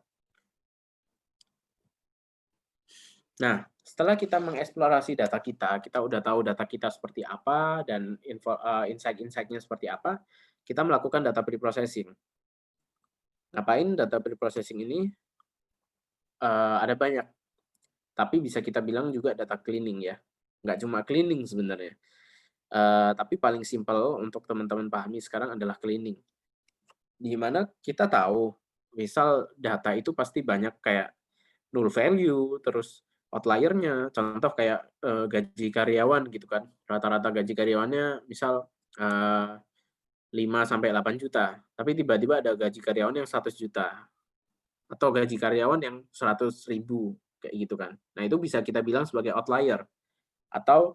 Nah, setelah kita mengeksplorasi data kita udah tahu data kita seperti apa dan insight-insight-nya seperti apa, kita melakukan data preprocessing. Ngapain data preprocessing ini? Ada banyak, tapi bisa kita bilang juga data cleaning ya. Nggak cuma cleaning sebenarnya, tapi paling simpel untuk teman-teman pahami sekarang adalah cleaning. Di mana kita tahu, misal data itu pasti banyak kayak null value, terus outlier-nya, contoh kayak gaji karyawan gitu kan. Rata-rata gaji karyawannya misal 5 sampai 8 juta, tapi tiba-tiba ada gaji karyawan yang 100 juta atau gaji karyawan yang 100.000 kayak gitu kan. Nah, itu bisa kita bilang sebagai outlier atau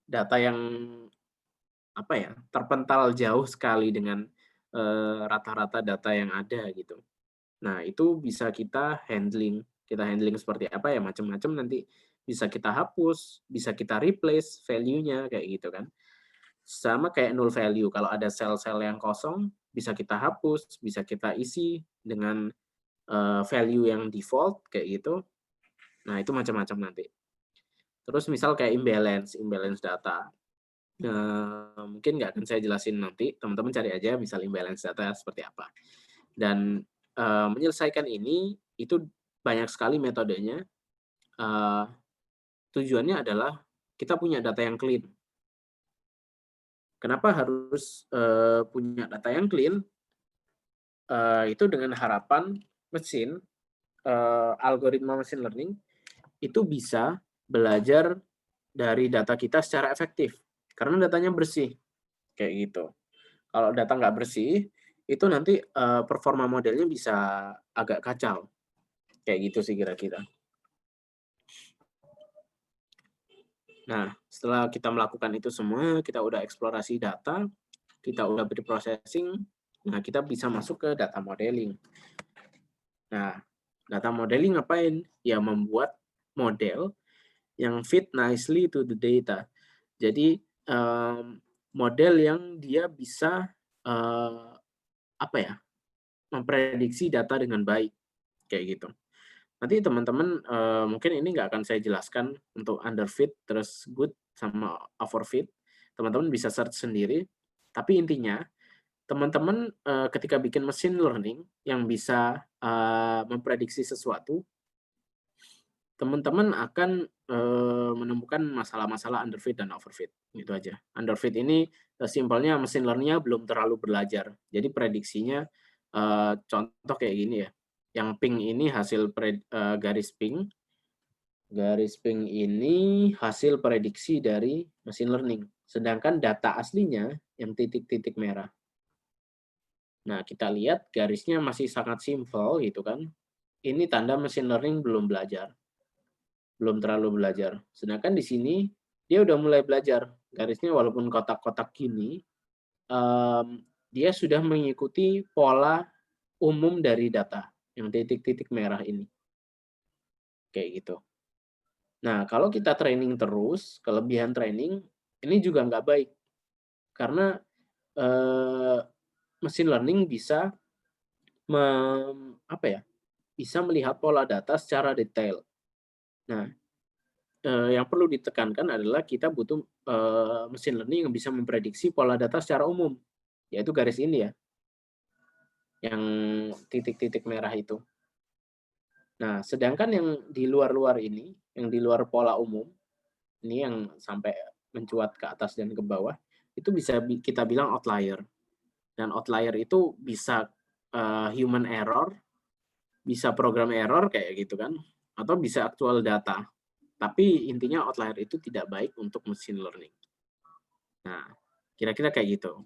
data yang apa ya, terpental jauh sekali dengan rata-rata data yang ada gitu. Nah, itu bisa kita handling. Kita handling seperti apa ya, macam-macam nanti bisa kita hapus, bisa kita replace value-nya, kayak gitu kan. Sama kayak null value, kalau ada sel-sel yang kosong, bisa kita hapus, bisa kita isi dengan value yang default, kayak gitu. Nah, itu macam-macam nanti. Terus misal kayak imbalance data. Mungkin nggak akan saya jelasin nanti, teman-teman cari aja misal imbalance data seperti apa. Dan menyelesaikan ini itu banyak sekali metodenya. Tujuannya adalah kita punya data yang clean. Kenapa harus punya data yang clean? Itu dengan harapan mesin, algoritma machine learning itu bisa belajar dari data kita secara efektif karena datanya bersih, kayak gitu. Kalau data nggak bersih, itu nanti performa modelnya bisa agak kacau. Kayak gitu sih kira-kira. Nah, setelah kita melakukan itu semua, kita udah eksplorasi data, kita udah preprocessing, nah kita bisa masuk ke data modeling. Nah, data modeling ngapain? Ya membuat model yang fit nicely to the data. Jadi model yang dia bisa apa ya, memprediksi data dengan baik, kayak gitu. Nanti teman-teman mungkin ini nggak akan saya jelaskan untuk underfit, terus good, sama overfit. Teman-teman bisa search sendiri. Tapi intinya, teman-teman ketika bikin machine learning yang bisa memprediksi sesuatu, teman-teman akan menemukan masalah-masalah underfit dan overfit. Gitu aja. Underfit ini simpelnya machine learning-nya belum terlalu belajar. Jadi prediksinya contoh kayak gini ya. Yang pink ini hasil garis pink. Garis pink ini hasil prediksi dari machine learning. Sedangkan data aslinya yang titik-titik merah. Nah, kita lihat garisnya masih sangat simpel gitu kan. Ini tanda machine learning belum belajar, belum terlalu belajar. Sedangkan di sini dia udah mulai belajar. Garisnya walaupun kotak-kotak gini, dia sudah mengikuti pola umum dari data yang titik-titik merah ini. Kayak gitu. Nah, kalau kita training terus, kelebihan training ini juga nggak baik. Karena machine learning bisa apa ya, bisa melihat pola data secara detail. Nah, yang perlu ditekankan adalah kita butuh machine learning yang bisa memprediksi pola data secara umum, yaitu garis ini ya, yang titik-titik merah itu. Nah, sedangkan yang di luar-luar ini, yang di luar pola umum, ini yang sampai mencuat ke atas dan ke bawah, itu bisa kita bilang outlier. Dan outlier itu bisa human error, bisa program error kayak gitu kan, atau bisa actual data. Tapi intinya outlier itu tidak baik untuk machine learning. Nah, kira-kira kayak gitu.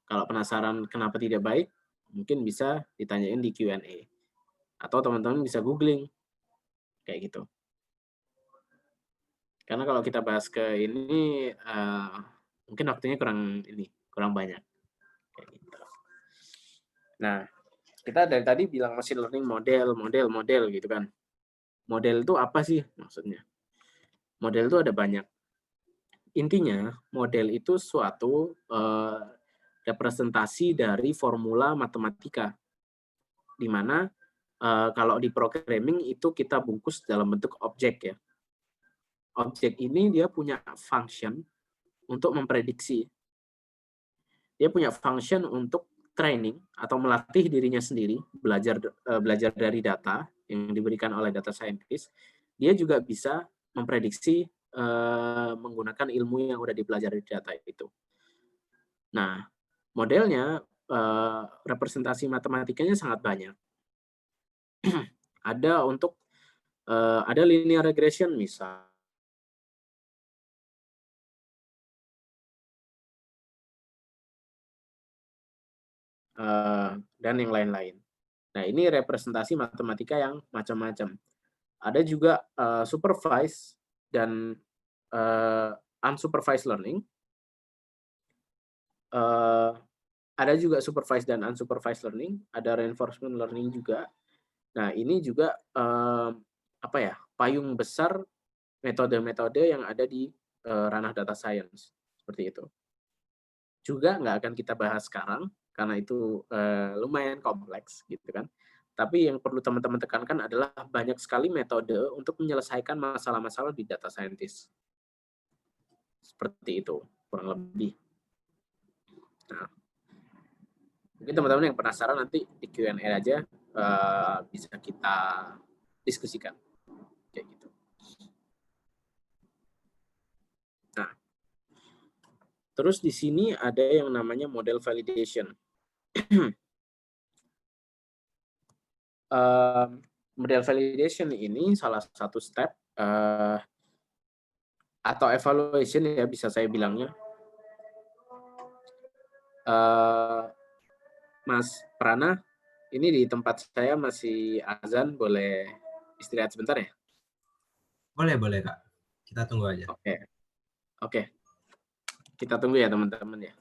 Kalau penasaran kenapa tidak baik, mungkin bisa ditanyain di Q&A. Atau teman-teman bisa googling. Kayak gitu. Karena kalau kita bahas ke ini, mungkin waktunya kurang banyak. Kayak gitu. Nah, kita dari tadi bilang machine learning model gitu kan. Model itu apa sih maksudnya? Model itu ada banyak. Intinya, model itu suatu representasi dari formula matematika, di mana kalau di programming itu kita bungkus dalam bentuk objek ya. Objek ini dia punya function untuk memprediksi. Dia punya function untuk training atau melatih dirinya sendiri, belajar dari data yang diberikan oleh data scientist. Dia juga bisa memprediksi menggunakan ilmu yang sudah dipelajari di data itu. Nah, modelnya representasi matematikanya sangat banyak. Ada untuk ada linear regression misal, dan yang lain-lain. Nah, ini representasi matematika yang macam-macam. Ada juga supervised dan unsupervised learning. Ada juga supervised dan unsupervised learning, ada reinforcement learning juga. Nah, ini juga apa ya, payung besar metode-metode yang ada di ranah data science, seperti itu. Juga nggak akan kita bahas sekarang, karena itu lumayan kompleks, gitu kan. Tapi yang perlu teman-teman tekankan adalah banyak sekali metode untuk menyelesaikan masalah-masalah di data scientist. Seperti itu, kurang lebih. Nah, mungkin teman-teman yang penasaran nanti di Q&A aja bisa kita diskusikan. Kayak gitu. Nah, terus di sini ada yang namanya model validation. Model validation ini salah satu step atau evaluation ya bisa saya bilangnya. Mas Prana, ini di tempat saya masih azan, boleh istirahat sebentar ya? Boleh, boleh Kak. Kita tunggu aja. Oke, oke. Kita tunggu ya teman-teman ya.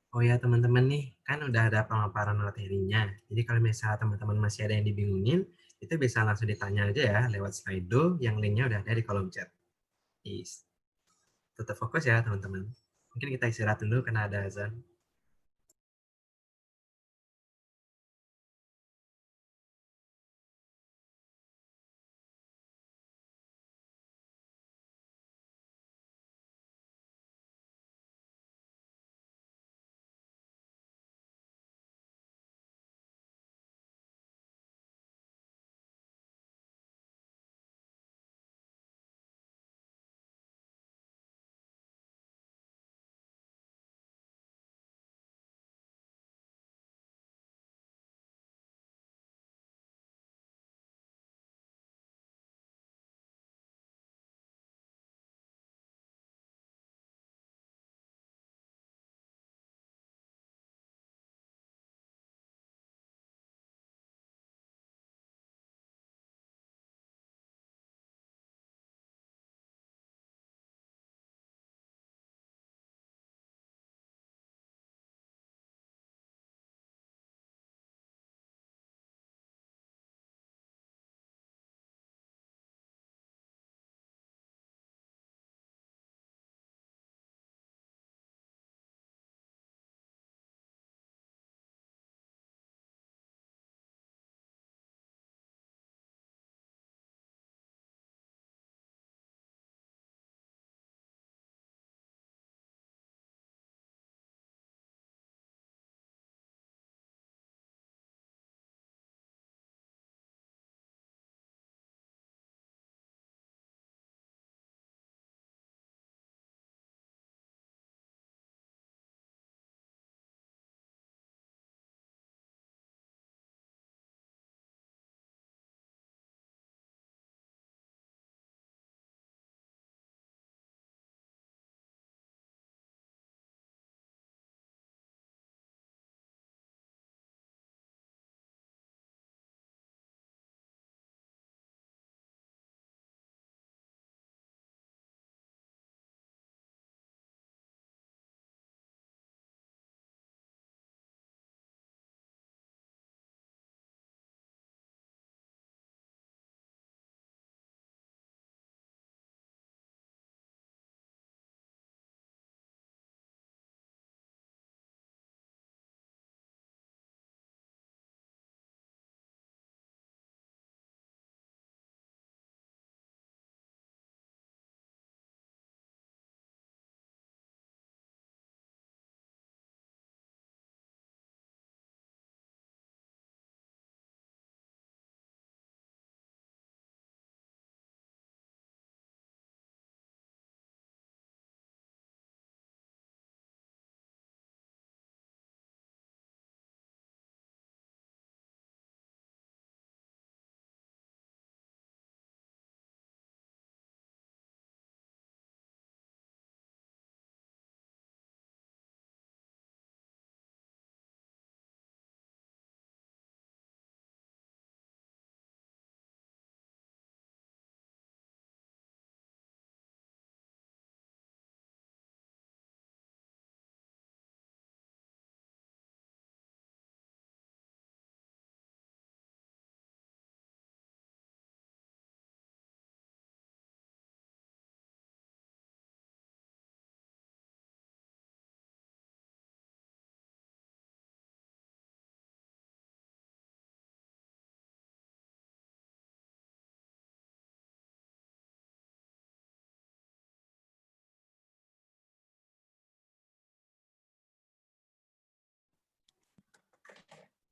Oh ya teman-teman nih, kan udah ada pemaparan materinya. Jadi kalau misalnya teman-teman masih ada yang dibingungin, itu bisa langsung ditanya aja ya lewat Slido yang linknya udah ada di kolom chat. Tetap fokus ya teman-teman. Mungkin kita istirahat dulu karena ada azan.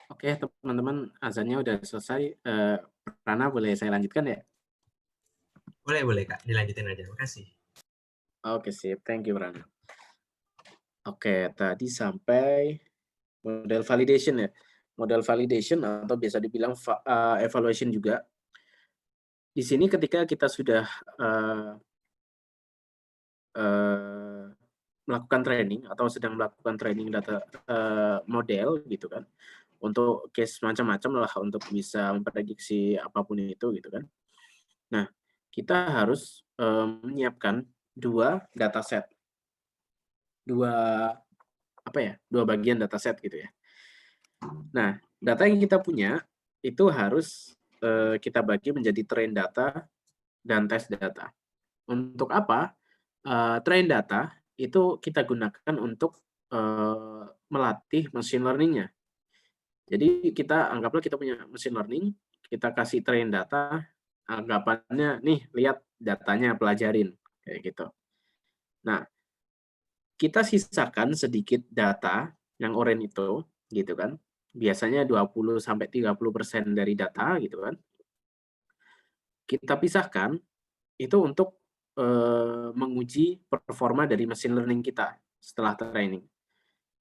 Oke, teman-teman, azannya udah selesai. Rana, boleh saya lanjutkan ya? Boleh, boleh Kak, dilanjutin aja. Makasih. Oke, sip. Thank you, Rana. Oke, tadi sampai model validation ya. Model validation atau biasa dibilang evaluation juga. Di sini ketika kita sudah uh, uh, melakukan training atau sedang melakukan training data model gitu kan, untuk case macam-macam lah untuk bisa memprediksi apapun itu gitu kan. Nah, kita harus menyiapkan dua dataset, dua apa ya, dua bagian dataset gitu ya. Nah, data yang kita punya itu harus kita bagi menjadi train data dan test data. Untuk apa? Train data itu kita gunakan untuk melatih machine learning-nya. Jadi kita anggaplah kita punya machine learning, kita kasih train data, anggapannya nih lihat datanya pelajarin kayak gitu. Nah, kita sisakan sedikit data yang oranye itu gitu kan. Biasanya 20-30% dari data gitu kan. Kita pisahkan itu untuk menguji performa dari machine learning kita setelah training.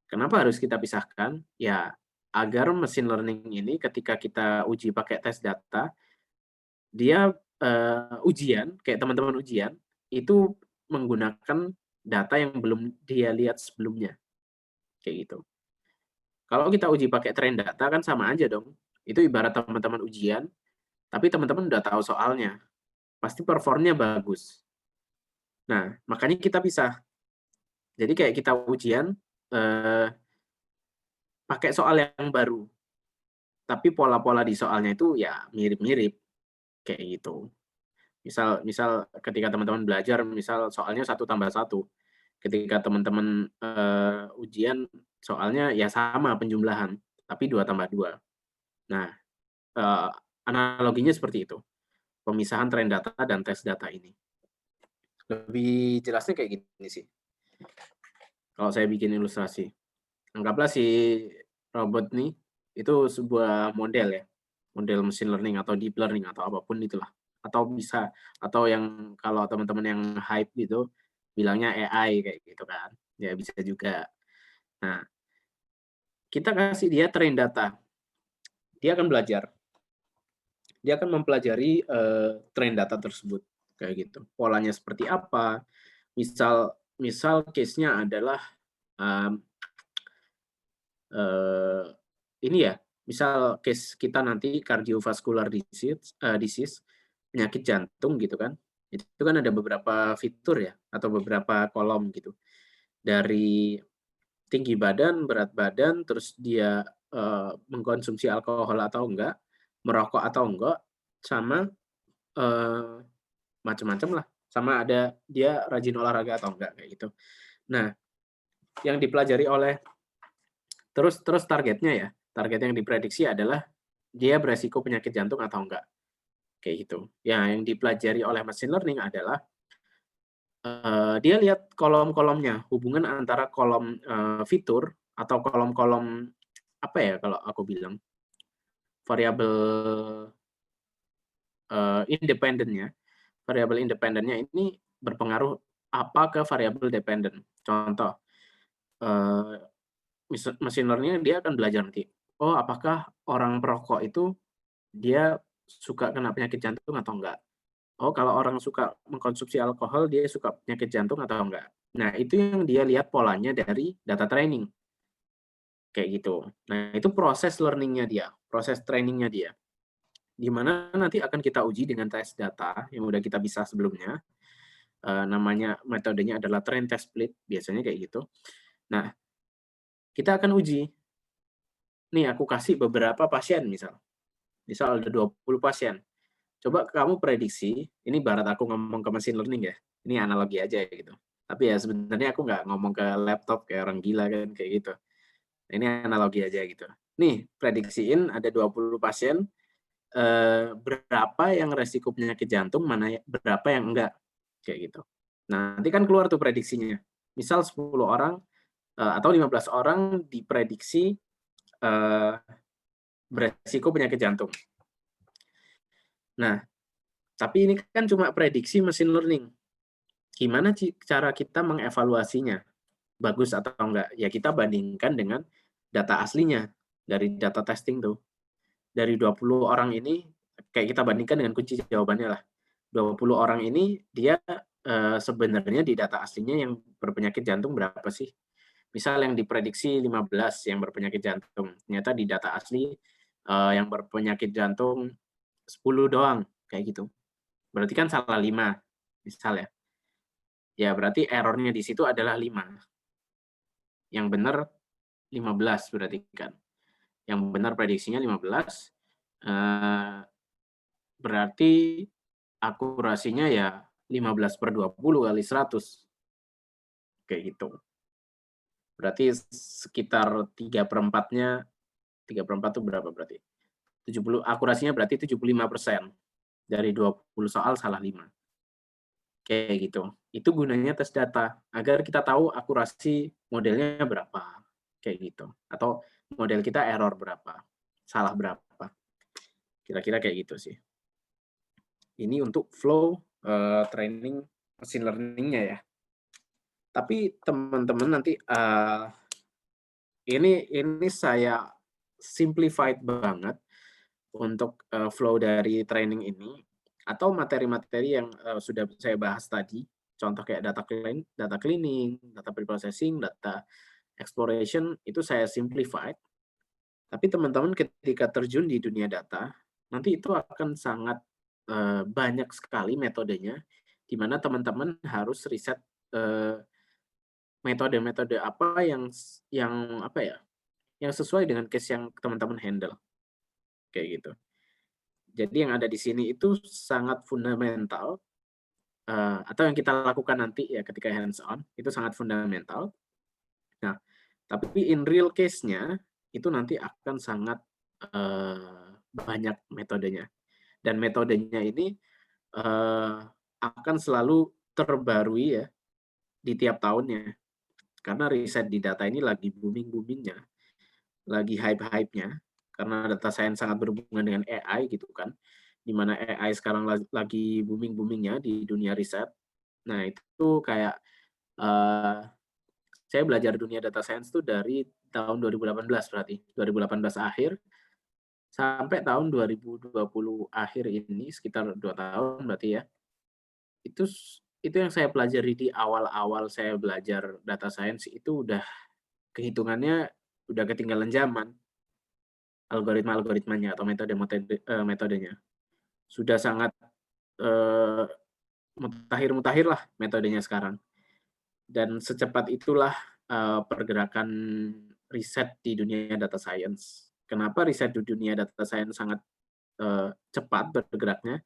Kenapa harus kita pisahkan? Ya, agar machine learning ini ketika kita uji pakai tes data, dia ujian, kayak teman-teman ujian, itu menggunakan data yang belum dia lihat sebelumnya, kayak gitu. Kalau kita uji pakai train data kan sama aja dong. Itu ibarat teman-teman ujian, tapi teman-teman udah tahu soalnya, pasti performnya bagus. Nah, makanya kita pisah. Jadi kayak kita ujian eh, pakai soal yang baru, tapi pola-pola di soalnya itu ya mirip-mirip kayak gitu. Misal misal ketika teman-teman belajar, misal soalnya 1+1, ketika teman-teman ujian soalnya ya sama penjumlahan, tapi 2+2. Nah, eh, analoginya seperti itu, pemisahan train data dan tes data ini. Lebih jelasnya kayak gini sih, kalau saya bikin ilustrasi. Anggaplah si robot nih, itu sebuah model ya, model machine learning atau deep learning atau apapun itulah. Atau bisa, atau yang kalau teman-teman yang hype gitu, bilangnya AI kayak gitu kan. Ya bisa juga. Nah, kita kasih dia train data. Dia akan belajar. Dia akan mempelajari train data tersebut. Kayak gitu. Polanya seperti apa. Misal case-nya adalah um, ini ya, misal case kita nanti cardiovascular disease, penyakit jantung gitu kan, itu kan ada beberapa fitur ya, atau beberapa kolom gitu. Dari tinggi badan, berat badan, terus dia mengkonsumsi alkohol atau enggak, merokok atau enggak, sama macam-macam lah. Sama ada dia rajin olahraga atau enggak, kayak gitu. Nah, yang dipelajari oleh terus targetnya ya, target yang diprediksi adalah dia beresiko penyakit jantung atau enggak, kayak gitu. Ya, yang dipelajari oleh machine learning adalah dia lihat kolom-kolomnya, hubungan antara kolom fitur atau kolom-kolom apa ya kalau aku bilang variabel independennya, variabel independennya ini berpengaruh apa ke variabel dependen. Contoh, eh, machine learning dia akan belajar nanti, oh apakah orang perokok itu dia suka kena penyakit jantung atau enggak. Oh, kalau orang suka mengkonsumsi alkohol, dia suka penyakit jantung atau enggak. Nah, itu yang dia lihat polanya dari data training. Kayak gitu. Nah, itu proses learning-nya dia, proses training-nya dia. Di mana nanti akan kita uji dengan tes data yang udah kita bisa sebelumnya. Namanya, metodenya adalah train test split, biasanya kayak gitu. Nah, kita akan uji. Nih, aku kasih beberapa pasien misal. Misal ada 20 pasien. Coba kamu prediksi, ini barat aku ngomong ke machine learning ya, ini analogi aja ya gitu. Tapi ya sebenarnya aku nggak ngomong ke laptop kayak orang gila kan, kayak gitu. Ini analogi aja gitu. Nih, prediksiin ada 20 pasien, berapa yang resiko penyakit jantung, berapa yang enggak, kayak gitu. Nah, nanti kan keluar tuh prediksinya. Misal 10 orang atau 15 orang diprediksi beresiko penyakit jantung. Nah, tapi ini kan cuma prediksi machine learning. Gimana cara kita mengevaluasinya? Bagus atau enggak? Ya kita bandingkan dengan data aslinya dari data testing tuh. Dari 20 orang ini, kayak kita bandingkan dengan kunci jawabannya lah. 20 orang ini dia sebenarnya di data aslinya yang berpenyakit jantung berapa sih? Misal yang diprediksi 15 yang berpenyakit jantung, ternyata di data asli yang berpenyakit jantung 10 doang, kayak gitu. Berarti kan salah 5, misal ya. Ya berarti errornya di situ adalah 5. Yang benar 15 berarti kan. Yang benar prediksinya 15, berarti akurasinya ya 15/20 kali 100. Kayak gitu. Berarti sekitar 3/4-nya, 3/4 itu berapa berarti? 70, akurasinya berarti 75%. Dari 20 soal salah 5. Kayak gitu. Itu gunanya tes data, agar kita tahu akurasi modelnya berapa. Kayak gitu. Atau model kita error berapa, salah berapa. Kira-kira kayak gitu sih. Ini untuk flow training machine learning-nya ya. Tapi teman-teman nanti ini saya simplified banget untuk flow dari training ini, atau materi-materi yang sudah saya bahas tadi, contoh kayak data cleaning, data preprocessing, data exploration, itu saya simplified. Tapi teman-teman ketika terjun di dunia data, nanti itu akan sangat banyak sekali metodenya, di mana teman-teman harus riset metode-metode apa yang apa ya, yang sesuai dengan case yang teman-teman handle, kayak gitu. Jadi yang ada di sini itu sangat fundamental, atau yang kita lakukan nanti ya ketika hands on, itu sangat fundamental. Nah, tapi in real case-nya, itu nanti akan sangat banyak metodenya. Dan metodenya ini akan selalu terbarui ya di tiap tahunnya. Karena riset di data ini lagi booming-boomingnya, lagi hype-hype-nya, karena data science sangat berhubungan dengan AI gitu kan, di mana AI sekarang lagi booming-boomingnya di dunia riset. Nah itu kayak saya belajar dunia data science itu dari tahun 2018 berarti, 2018 akhir sampai tahun 2020 akhir ini, sekitar 2 tahun berarti ya. Itu yang saya pelajari di awal-awal saya belajar data science itu udah kehitungannya udah ketinggalan zaman. Algoritma-algoritmanya atau metodenya. Sudah sangat mutakhir lah metodenya sekarang. Dan secepat itulah pergerakan riset di dunia data science. Kenapa riset di dunia data science sangat cepat bergeraknya?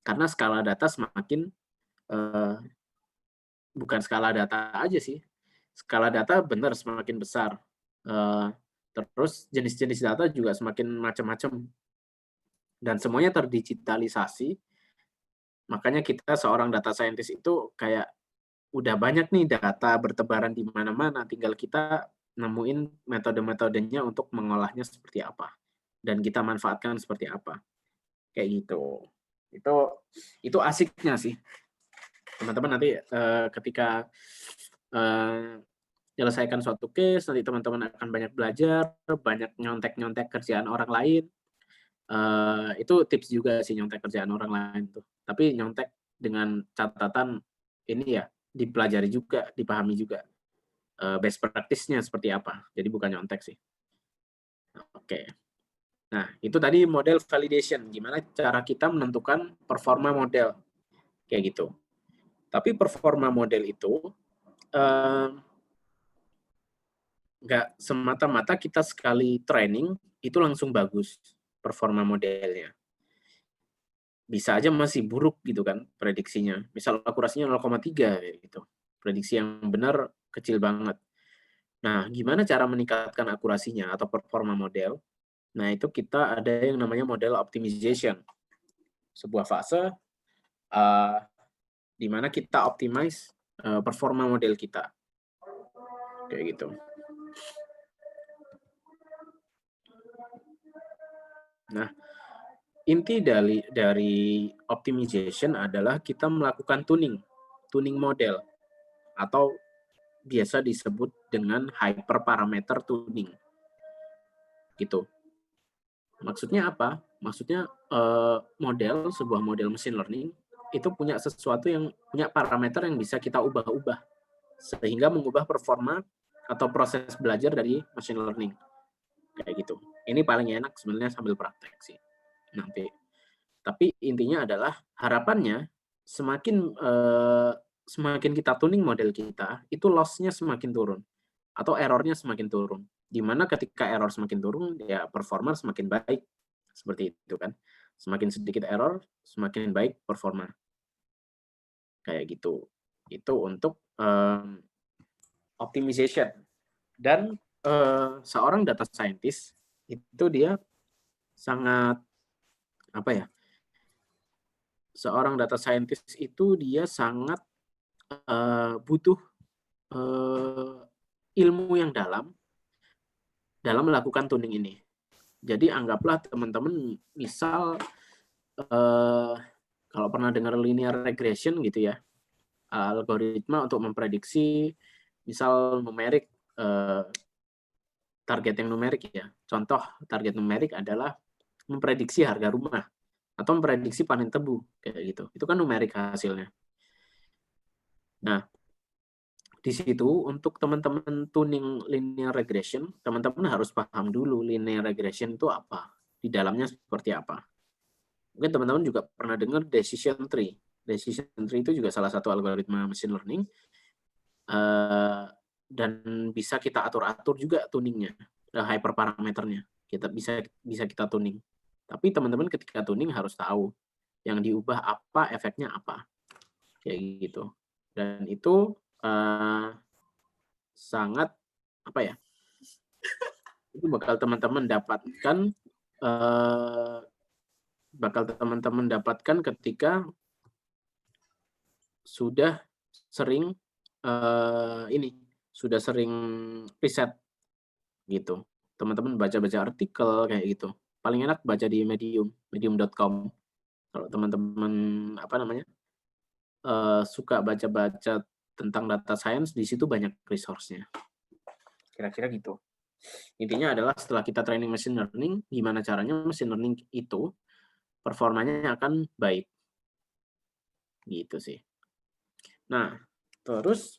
Karena skala data semakin, bukan skala data aja sih, skala data benar semakin besar. Terus jenis-jenis data juga semakin macam-macam. Dan semuanya terdigitalisasi, makanya kita seorang data scientist itu kayak udah banyak nih data bertebaran di mana-mana, tinggal kita nemuin metode-metodenya untuk mengolahnya seperti apa, dan kita manfaatkan seperti apa, kayak gitu. Itu asiknya sih, teman-teman nanti ketika menyelesaikan suatu case, nanti teman-teman akan banyak belajar, banyak nyontek-nyontek kerjaan orang lain. Itu tips juga sih nyontek kerjaan orang lain tuh. Tapi nyontek dengan catatan ini ya dipelajari juga, dipahami juga best practice-nya seperti apa. Jadi bukan nyontek sih. Oke. Nah, itu tadi model validation. Gimana cara kita menentukan performa model. Kayak gitu. Tapi performa model itu nggak semata-mata kita sekali training itu langsung bagus performa modelnya. Bisa aja masih buruk gitu kan prediksinya. Misal akurasinya 0,3 gitu. Prediksi yang benar kecil banget. Nah, gimana cara meningkatkan akurasinya atau performa model? Nah, itu kita ada yang namanya model optimization. Sebuah fase di mana kita optimize performa model kita. Kayak gitu. Nah, inti dari optimization adalah kita melakukan tuning model atau biasa disebut dengan hyperparameter tuning, gitu. Maksudnya apa? Maksudnya, sebuah model machine learning itu punya sesuatu yang punya parameter yang bisa kita ubah-ubah, sehingga mengubah performa atau proses belajar dari machine learning, kayak gitu. Ini paling enak sebenarnya sambil praktek sih, nanti. Tapi intinya adalah harapannya semakin, semakin kita tuning model kita, itu loss-nya semakin turun atau error-nya semakin turun. Di mana ketika error semakin turun, ya performa semakin baik. Seperti itu kan. Semakin sedikit error, semakin baik performa. Kayak gitu. Itu untuk optimization. Dan seorang data scientist itu dia sangat apa ya? Seorang data scientist itu dia sangat butuh ilmu yang dalam melakukan tuning ini. Jadi anggaplah teman-teman misal kalau pernah dengar linear regression gitu ya, algoritma untuk memprediksi misal numerik, target yang numerik ya. Contoh target numerik adalah memprediksi harga rumah atau memprediksi panen tebu kayak gitu. Itu kan numerik hasilnya. Nah, di situ untuk teman-teman tuning linear regression, teman-teman harus paham dulu linear regression itu apa, di dalamnya seperti apa. Mungkin teman-teman juga pernah dengar decision tree. Decision tree itu juga salah satu algoritma machine learning, dan bisa kita atur-atur juga tuningnya, hyperparameternya. Kita bisa kita tuning. Tapi teman-teman ketika tuning harus tahu yang diubah apa, efeknya apa, kayak gitu. Dan itu sangat apa ya? Itu bakal teman-teman dapatkan ketika sudah sering sudah sering riset gitu. Teman-teman baca-baca artikel kayak gitu. Paling enak baca di medium.com. Kalau teman-teman apa namanya suka baca-baca tentang data science, di situ banyak resource-nya. Kira-kira gitu. Intinya adalah setelah kita training machine learning, gimana caranya machine learning itu performanya akan baik. Gitu sih. Nah, terus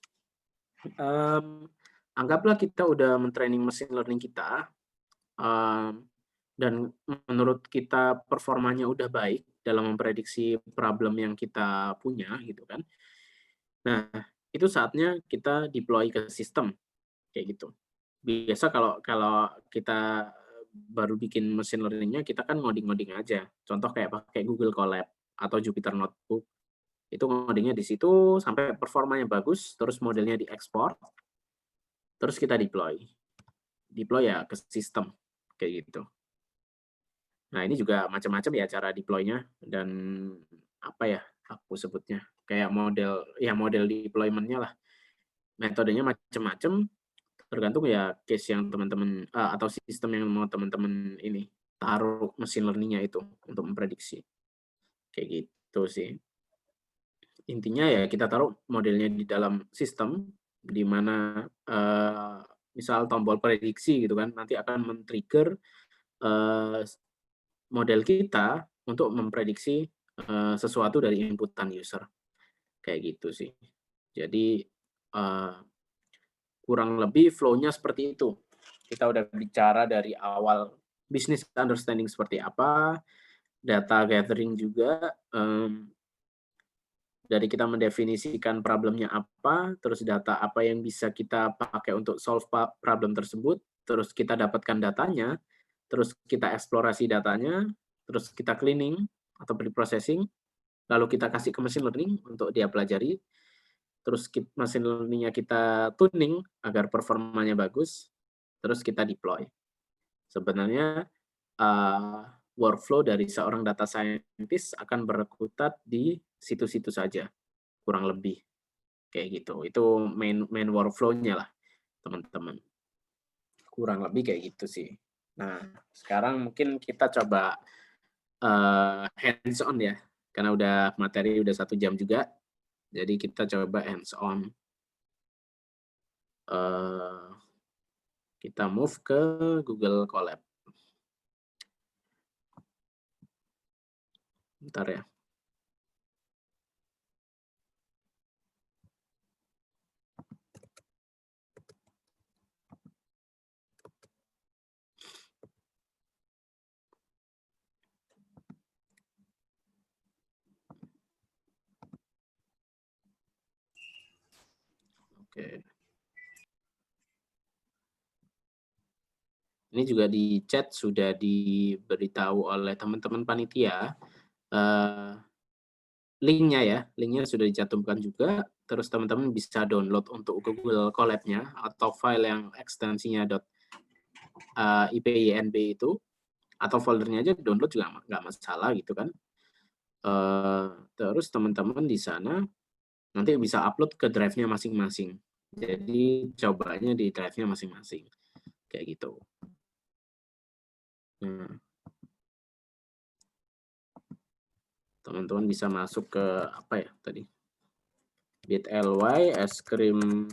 anggaplah kita udah men-training machine learning kita, dan menurut kita performanya udah baik dalam memprediksi problem yang kita punya gitu kan. Nah, itu saatnya kita deploy ke sistem, kayak gitu. Biasa kalau kalau kita baru bikin machine learning-nya, kita kan ngoding-ngoding aja. Contoh kayak pakai Google Colab atau Jupyter Notebook. Itu ngodingnya di situ sampai performanya bagus, terus modelnya diekspor, terus kita deploy. Deploy ya ke sistem, kayak gitu. Nah, ini juga macam-macam ya cara deploy-nya dan apa ya aku sebutnya, kayak model deployment-nya lah. Metodenya macam-macam, tergantung ya case yang teman-teman atau sistem yang mau teman-teman ini taruh machine learning-nya itu untuk memprediksi. Kayak gitu sih. Intinya ya kita taruh modelnya di dalam sistem di mana misal tombol prediksi gitu kan nanti akan men-trigger model kita untuk memprediksi sesuatu dari inputan user. Kayak gitu sih. Jadi kurang lebih flow-nya seperti itu. Kita udah bicara dari awal business understanding seperti apa, data gathering juga, dari kita mendefinisikan problemnya apa, terus data apa yang bisa kita pakai untuk solve problem tersebut, terus kita dapatkan datanya, terus kita eksplorasi datanya, terus kita cleaning atau pre-processing, lalu kita kasih ke machine learning untuk dia pelajari, terus machine learning-nya kita tuning agar performanya bagus, terus kita deploy. Sebenarnya workflow dari seorang data scientist akan berkutat di situ-situ saja, kurang lebih kayak gitu. Itu main workflow-nya lah, teman-teman. Kurang lebih kayak gitu sih. Nah, sekarang mungkin kita coba hands on ya, karena materi udah 1 jam juga. Jadi kita coba hands on. Kita move ke Google Colab. Bentar ya. Oke. Ini juga di chat sudah diberitahu oleh teman-teman panitia, linknya sudah dicantumkan juga, terus teman-teman bisa download untuk Google Colab-nya atau file yang ekstensinya .ipynb itu, atau foldernya aja download juga nggak masalah gitu kan. Terus teman-teman di sana nanti bisa upload ke drive-nya masing-masing. Jadi cobanya di drive-nya masing-masing, kayak gitu. Nah, teman-teman bisa masuk ke apa ya tadi, bit.ly es krim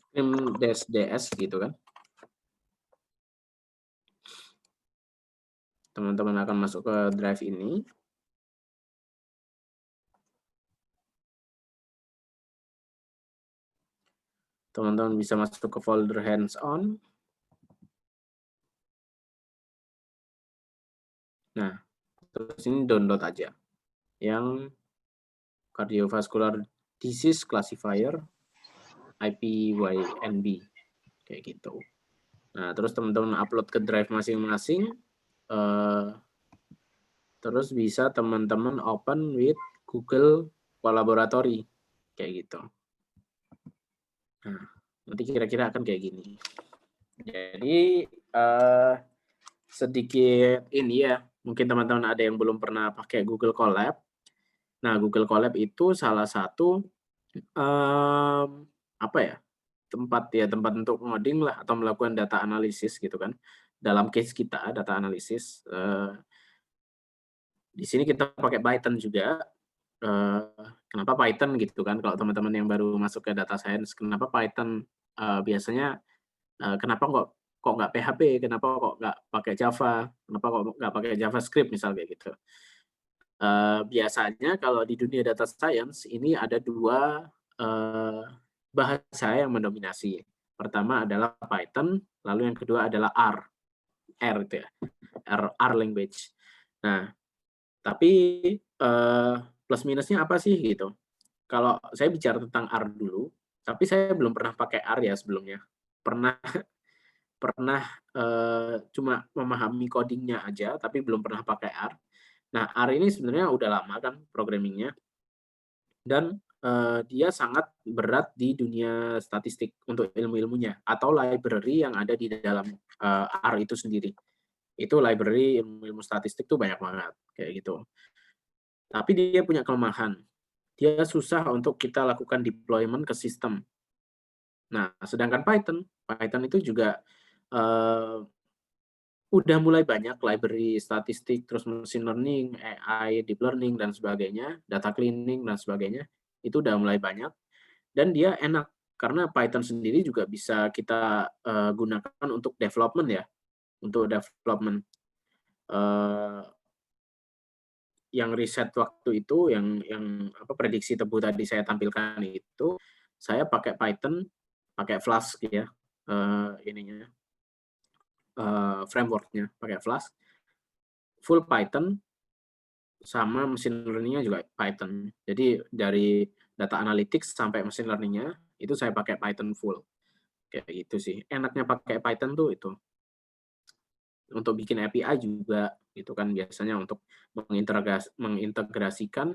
-ds gitu kan. Teman-teman akan masuk ke drive ini. Teman-teman bisa masuk ke folder hands on. Nah, terus ini download aja yang cardiovascular disease classifier IPYNB kayak gitu. Nah, terus teman-teman upload ke drive masing-masing. Terus bisa teman-teman open with Google Collaboratory kayak gitu. Nah, nanti kira-kira akan kayak gini. Jadi sedikit ini ya, mungkin teman-teman ada yang belum pernah pakai Google Colab. Nah, Google Colab itu salah satu apa ya, tempat untuk ngoding lah atau melakukan data analisis gitu kan. Dalam case kita data analisis, di sini kita pakai Python juga. Kenapa Python gitu kan? Kalau teman-teman yang baru masuk ke data science, kenapa Python? Biasanya kenapa kok nggak PHP? Kenapa kok nggak pakai Java? Kenapa kok nggak pakai JavaScript misal kayak gitu? Biasanya kalau di dunia data science ini ada 2 bahasa yang mendominasi. Pertama adalah Python, lalu yang kedua adalah R itu ya, R language. Nah, tapi plus minusnya apa sih gitu? Kalau saya bicara tentang R dulu, tapi saya belum pernah pakai R ya sebelumnya. Pernah pernah cuma memahami codingnya aja, tapi belum pernah pakai R. Nah, R ini sebenarnya udah lama kan programmingnya, dan dia sangat berat di dunia statistik untuk ilmu-ilmunya, atau library yang ada di dalam R itu sendiri. Itu library ilmu-ilmu statistik tuh banyak banget, kayak gitu. Tapi dia punya kelemahan. Dia susah untuk kita lakukan deployment ke sistem. Nah, sedangkan Python itu juga udah mulai banyak library statistik, terus machine learning, AI, deep learning, dan sebagainya, data cleaning, dan sebagainya, itu udah mulai banyak. Dan dia enak, karena Python sendiri juga bisa kita gunakan untuk development ya, untuk development. Yang riset waktu itu, yang prediksi tebu tadi saya tampilkan itu, saya pakai Python, pakai Flask ya, framework-nya pakai Flask, full Python, sama machine learning-nya juga Python. Jadi dari data analytics sampai machine learning-nya itu saya pakai Python full. Kayak gitu sih. Enaknya pakai Python tuh itu. Untuk bikin API juga gitu kan, biasanya untuk mengintegrasikan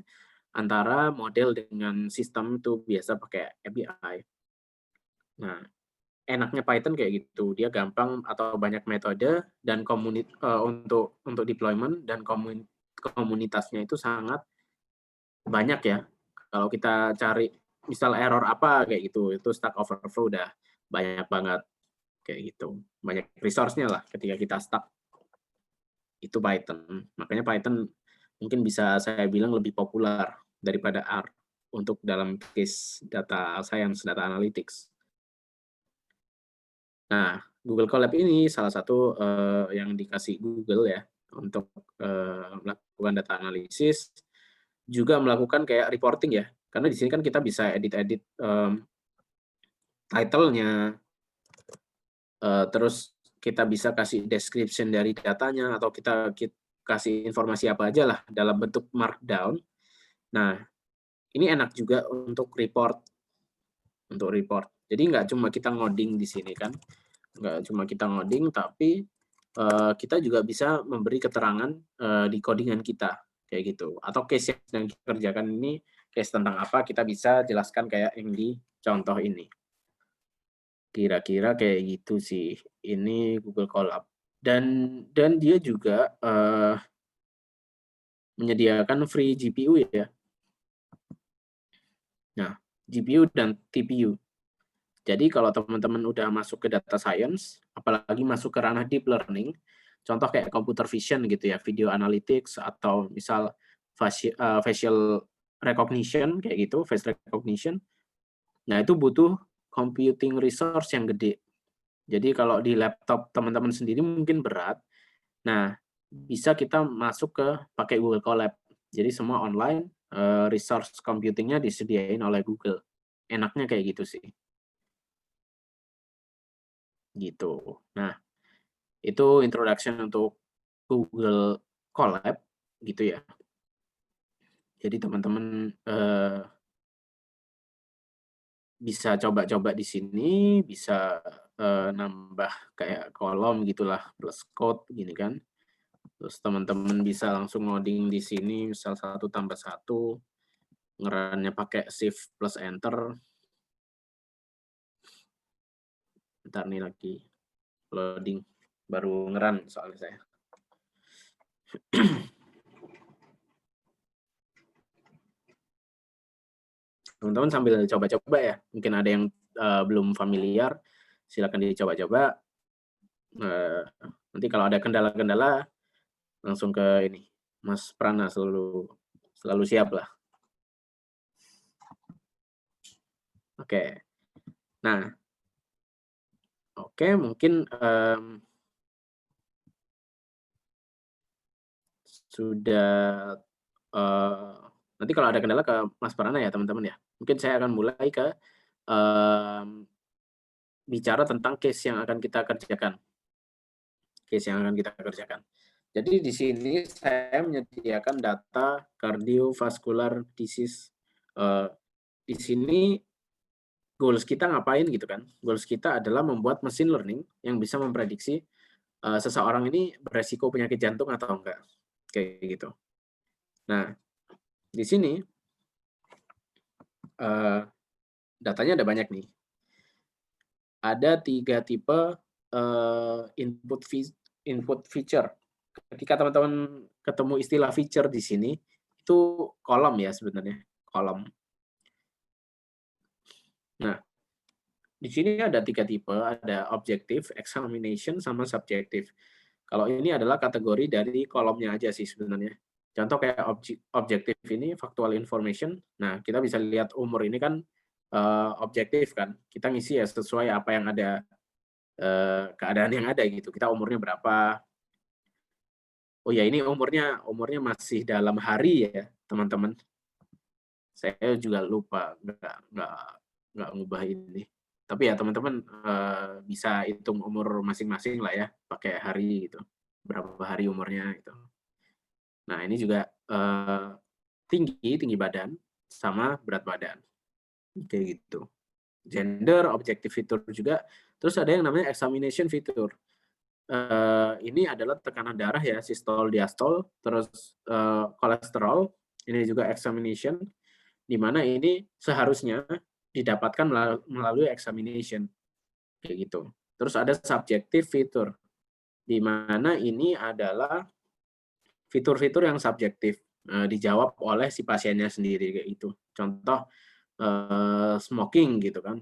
antara model dengan sistem itu biasa pakai API. Nah, enaknya Python kayak gitu, dia gampang atau banyak metode, dan untuk deployment, dan komunitasnya itu sangat banyak ya. Kalau kita cari misal error apa kayak gitu, itu Stack Overflow udah banyak banget kayak gitu. Banyak resource-nya lah ketika kita stuck, itu Python. Makanya Python mungkin bisa saya bilang lebih populer daripada R untuk dalam case data science, data analytics. Nah, Google Colab ini salah satu yang dikasih Google ya untuk melakukan data analisis, juga melakukan kayak reporting ya. Karena di sini kan kita bisa edit-edit title-nya, terus kita bisa kasih description dari datanya atau kita kasih informasi apa aja lah dalam bentuk markdown. Nah, ini enak juga untuk report. Jadi nggak cuma kita ngoding di sini kan, nggak cuma kita ngoding, tapi kita juga bisa memberi keterangan di codingan kita kayak gitu. Atau case yang sedang kita kerjakan ini case tentang apa, kita bisa jelaskan kayak yang di contoh ini. Kira-kira kayak gitu sih. Ini Google Colab. Dan dia juga menyediakan free GPU ya. Nah, GPU dan TPU. Jadi kalau teman-teman udah masuk ke data science, apalagi masuk ke ranah deep learning, contoh kayak computer vision gitu ya, video analytics atau misal facial recognition kayak gitu, face recognition. Nah, itu butuh computing resource yang gede. Jadi kalau di laptop teman-teman sendiri mungkin berat. Nah, bisa kita masuk ke pakai Google Colab. Jadi semua online, resource computing-nya disediain oleh Google. Enaknya kayak gitu sih. Gitu. Nah, itu introduction untuk Google Colab gitu ya. Jadi teman-teman bisa coba-coba di sini, bisa nambah kayak kolom gitulah plus code gini kan. Terus teman-teman bisa langsung ngoding di sini misal 1+1, ngerunnya pakai shift plus enter. Bentar nih lagi loading, baru ngerun soalnya saya. Teman-teman sambil coba-coba ya, mungkin ada yang belum familiar, silakan dicoba-coba. Nanti kalau ada kendala-kendala, langsung ke ini, Mas Prana selalu siap lah. Oke. Nah, oke mungkin sudah nanti kalau ada kendala ke Mas Prana ya teman-teman ya. Mungkin saya akan mulai ke bicara tentang case yang akan kita kerjakan. Jadi di sini saya menyediakan data cardiovascular disease. Di sini goals kita ngapain gitu kan? Goals kita adalah membuat machine learning yang bisa memprediksi seseorang ini beresiko penyakit jantung atau enggak, kayak gitu. Nah, di sini datanya ada banyak nih. Ada 3 tipe input feature. Ketika teman-teman ketemu istilah feature di sini, itu kolom ya sebenarnya, kolom. Nah, di sini ada 3 tipe, ada objective, examination, sama subjective. Kalau ini adalah kategori dari kolomnya aja sih sebenarnya. Contoh kayak objektif ini factual information. Nah, kita bisa lihat umur ini kan objektif kan. Kita ngisi ya sesuai apa yang ada, keadaan yang ada gitu. Kita umurnya berapa. Oh ya, ini umurnya masih dalam hari ya, teman-teman. Saya juga lupa, nggak ngubah ini. Tapi ya teman-teman bisa hitung umur masing-masing lah ya, pakai hari gitu. Berapa hari umurnya gitu. Nah, ini juga tinggi badan sama berat badan. Kayak gitu. Gender, objective fitur juga. Terus ada yang namanya examination fitur. Ini adalah tekanan darah ya, sistol, diastol, terus kolesterol. Ini juga examination, di mana ini seharusnya didapatkan melalui examination. Kayak gitu. Terus ada subjective fitur, di mana ini adalah fitur-fitur yang subjektif, dijawab oleh si pasiennya sendiri kayak gitu. Contoh smoking gitu kan.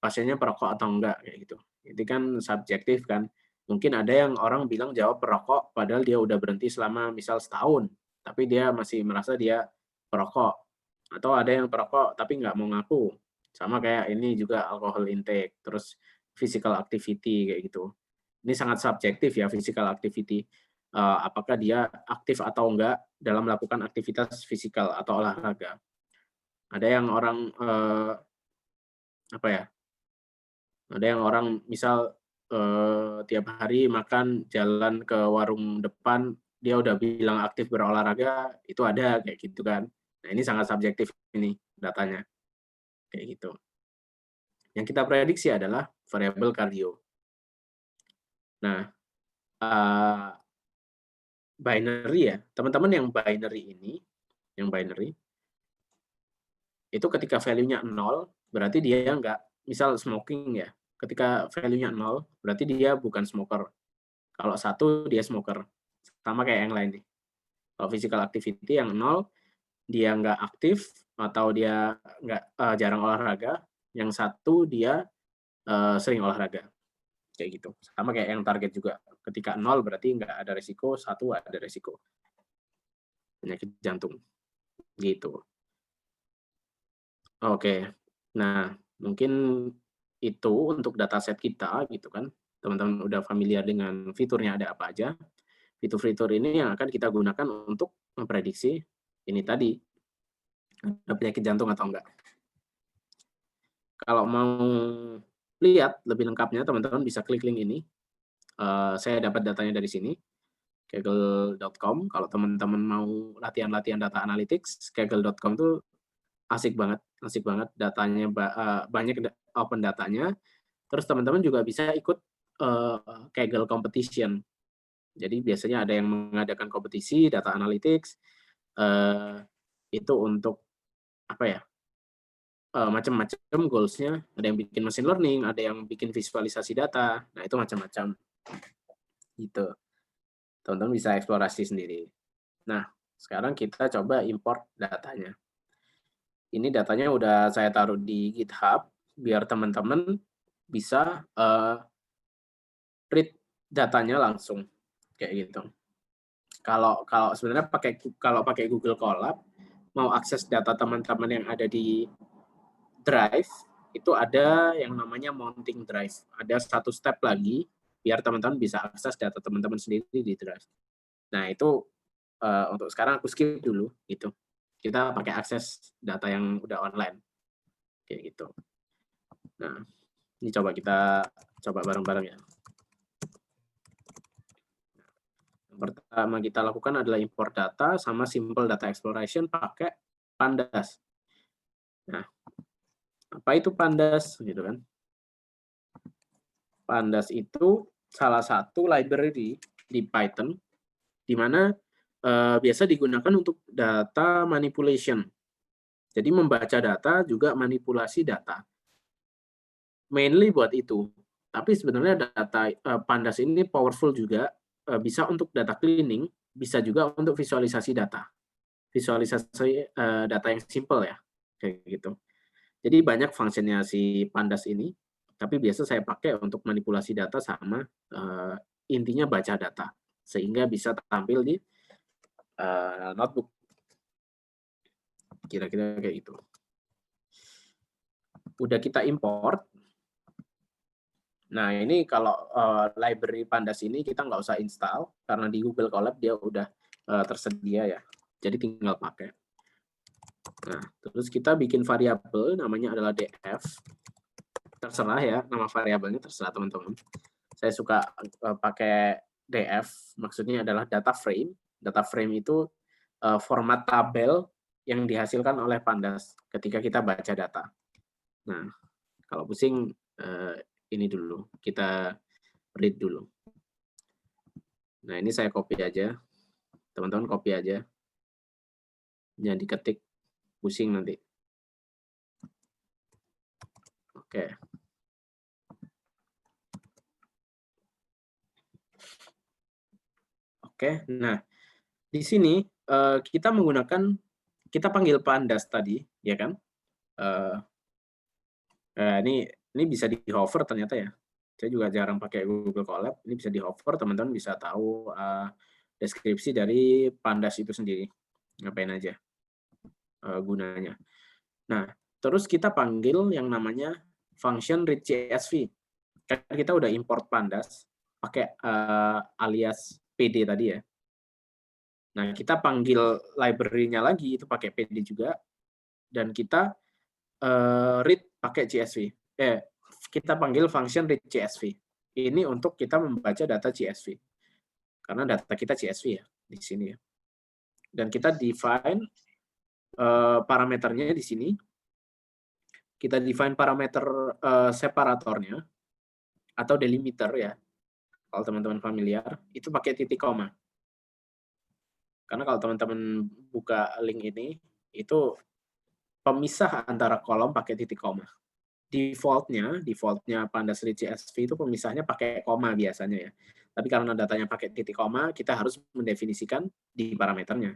pasiennya perokok atau enggak kayak gitu. Itu kan subjektif kan. Mungkin ada yang orang bilang jawab perokok padahal dia udah berhenti selama misal setahun, tapi dia masih merasa dia perokok. Atau ada yang perokok tapi nggak mau ngaku. Sama kayak ini juga alcohol intake, terus physical activity kayak gitu. Ini sangat subjektif ya physical activity. Apakah dia aktif atau enggak dalam melakukan aktivitas fisikal atau olahraga. Ada yang orang apa ya? Ada yang orang misal tiap hari makan jalan ke warung depan, dia udah bilang aktif berolahraga, itu ada kayak gitu kan. Nah, ini sangat subjektif ini datanya, kayak gitu. Yang kita prediksi adalah variabel kardio. Nah, binary ya, teman-teman yang binary, itu ketika value-nya 0, berarti dia nggak, misal smoking ya, ketika value-nya 0, berarti dia bukan smoker. Kalau 1, dia smoker. Sama kayak yang lain nih. Kalau physical activity yang 0, dia nggak aktif, atau dia nggak jarang olahraga. Yang 1, dia sering olahraga. Kayak gitu. Sama kayak yang target juga. Ketika 0 berarti nggak ada resiko, 1 ada resiko. Penyakit jantung. Gitu. Oke. Nah, mungkin itu untuk dataset kita gitu kan. Teman-teman udah familiar dengan fiturnya ada apa aja. Fitur-fitur ini yang akan kita gunakan untuk memprediksi ini tadi, ada penyakit jantung atau enggak. Kalau mau lihat lebih lengkapnya, teman-teman bisa klik link ini. Saya dapat datanya dari sini, kaggle.com. Kalau teman-teman mau latihan-latihan data analytics, kaggle.com tuh asik banget datanya, banyak open datanya. Terus teman-teman juga bisa ikut Kaggle competition. Jadi biasanya ada yang mengadakan kompetisi data analytics, itu untuk apa ya, macam-macam goals-nya. Ada yang bikin machine learning, ada yang bikin visualisasi data. Nah, itu macam-macam. Gitu. Teman-teman bisa eksplorasi sendiri. Nah, sekarang kita coba import datanya. Ini datanya udah saya taruh di GitHub biar teman-teman bisa read datanya langsung kayak gitu. Kalau kalau sebenarnya pakai Google Colab, mau akses data teman-teman yang ada di Drive, itu ada yang namanya mounting Drive. Ada satu step lagi biar teman-teman bisa akses data teman-teman sendiri di Drive. Nah, itu untuk sekarang aku skip dulu gitu. Kita pakai akses data yang udah online kayak gitu. Nah, ini kita coba bareng-bareng ya. Yang pertama kita lakukan adalah import data sama simple data exploration pakai Pandas. Nah, apa itu Pandas gitu kan? Pandas itu salah satu library di Python di mana biasa digunakan untuk data manipulation. Jadi membaca data juga manipulasi data. Mainly buat itu. Tapi sebenarnya data Pandas ini powerful juga, bisa untuk data cleaning, bisa juga untuk visualisasi data. Visualisasi data yang simple ya, kayak gitu. Jadi banyak fungsinya si Pandas ini, tapi biasa saya pakai untuk manipulasi data sama intinya baca data, sehingga bisa tampil di notebook. Kira-kira kayak gitu. Udah kita import. Nah, ini kalau library Pandas ini kita nggak usah install, karena di Google Colab dia udah tersedia ya. Jadi tinggal pakai. Nah, terus kita bikin variabel, namanya adalah df. Terserah ya, nama variabelnya terserah teman-teman. Saya suka pakai df, maksudnya adalah data frame. Data frame itu format tabel yang dihasilkan oleh Pandas ketika kita baca data. Nah, kalau pusing ini dulu, kita read dulu. Nah, ini saya copy aja. Teman-teman copy aja. Jangan diketik, pusing nanti. Oke. Oke, nah di sini kita menggunakan, kita panggil Pandas tadi, ya kan? Ini bisa di-hover ternyata ya. Saya juga jarang pakai Google Colab, ini bisa di-hover, teman-teman bisa tahu, deskripsi dari Pandas itu sendiri, ngapain aja, gunanya. Nah, terus kita panggil yang namanya function read CSV. Kan kita udah import Pandas pakai, alias PD tadi ya. Nah, kita panggil library-nya lagi, itu pakai PD juga, dan kita, read pakai CSV. Kita panggil function read CSV. Ini untuk kita membaca data CSV. Karena data kita CSV ya, di sini ya. Dan kita define, parameternya di sini. Kita define parameter, separatornya, atau delimiter ya, kalau teman-teman familiar, itu pakai titik koma. Karena kalau teman-teman buka link ini, itu pemisah antara kolom pakai titik koma. Defaultnya Pandas Read CSV itu pemisahnya pakai koma biasanya ya. Tapi karena datanya pakai titik koma, kita harus mendefinisikan di parameternya.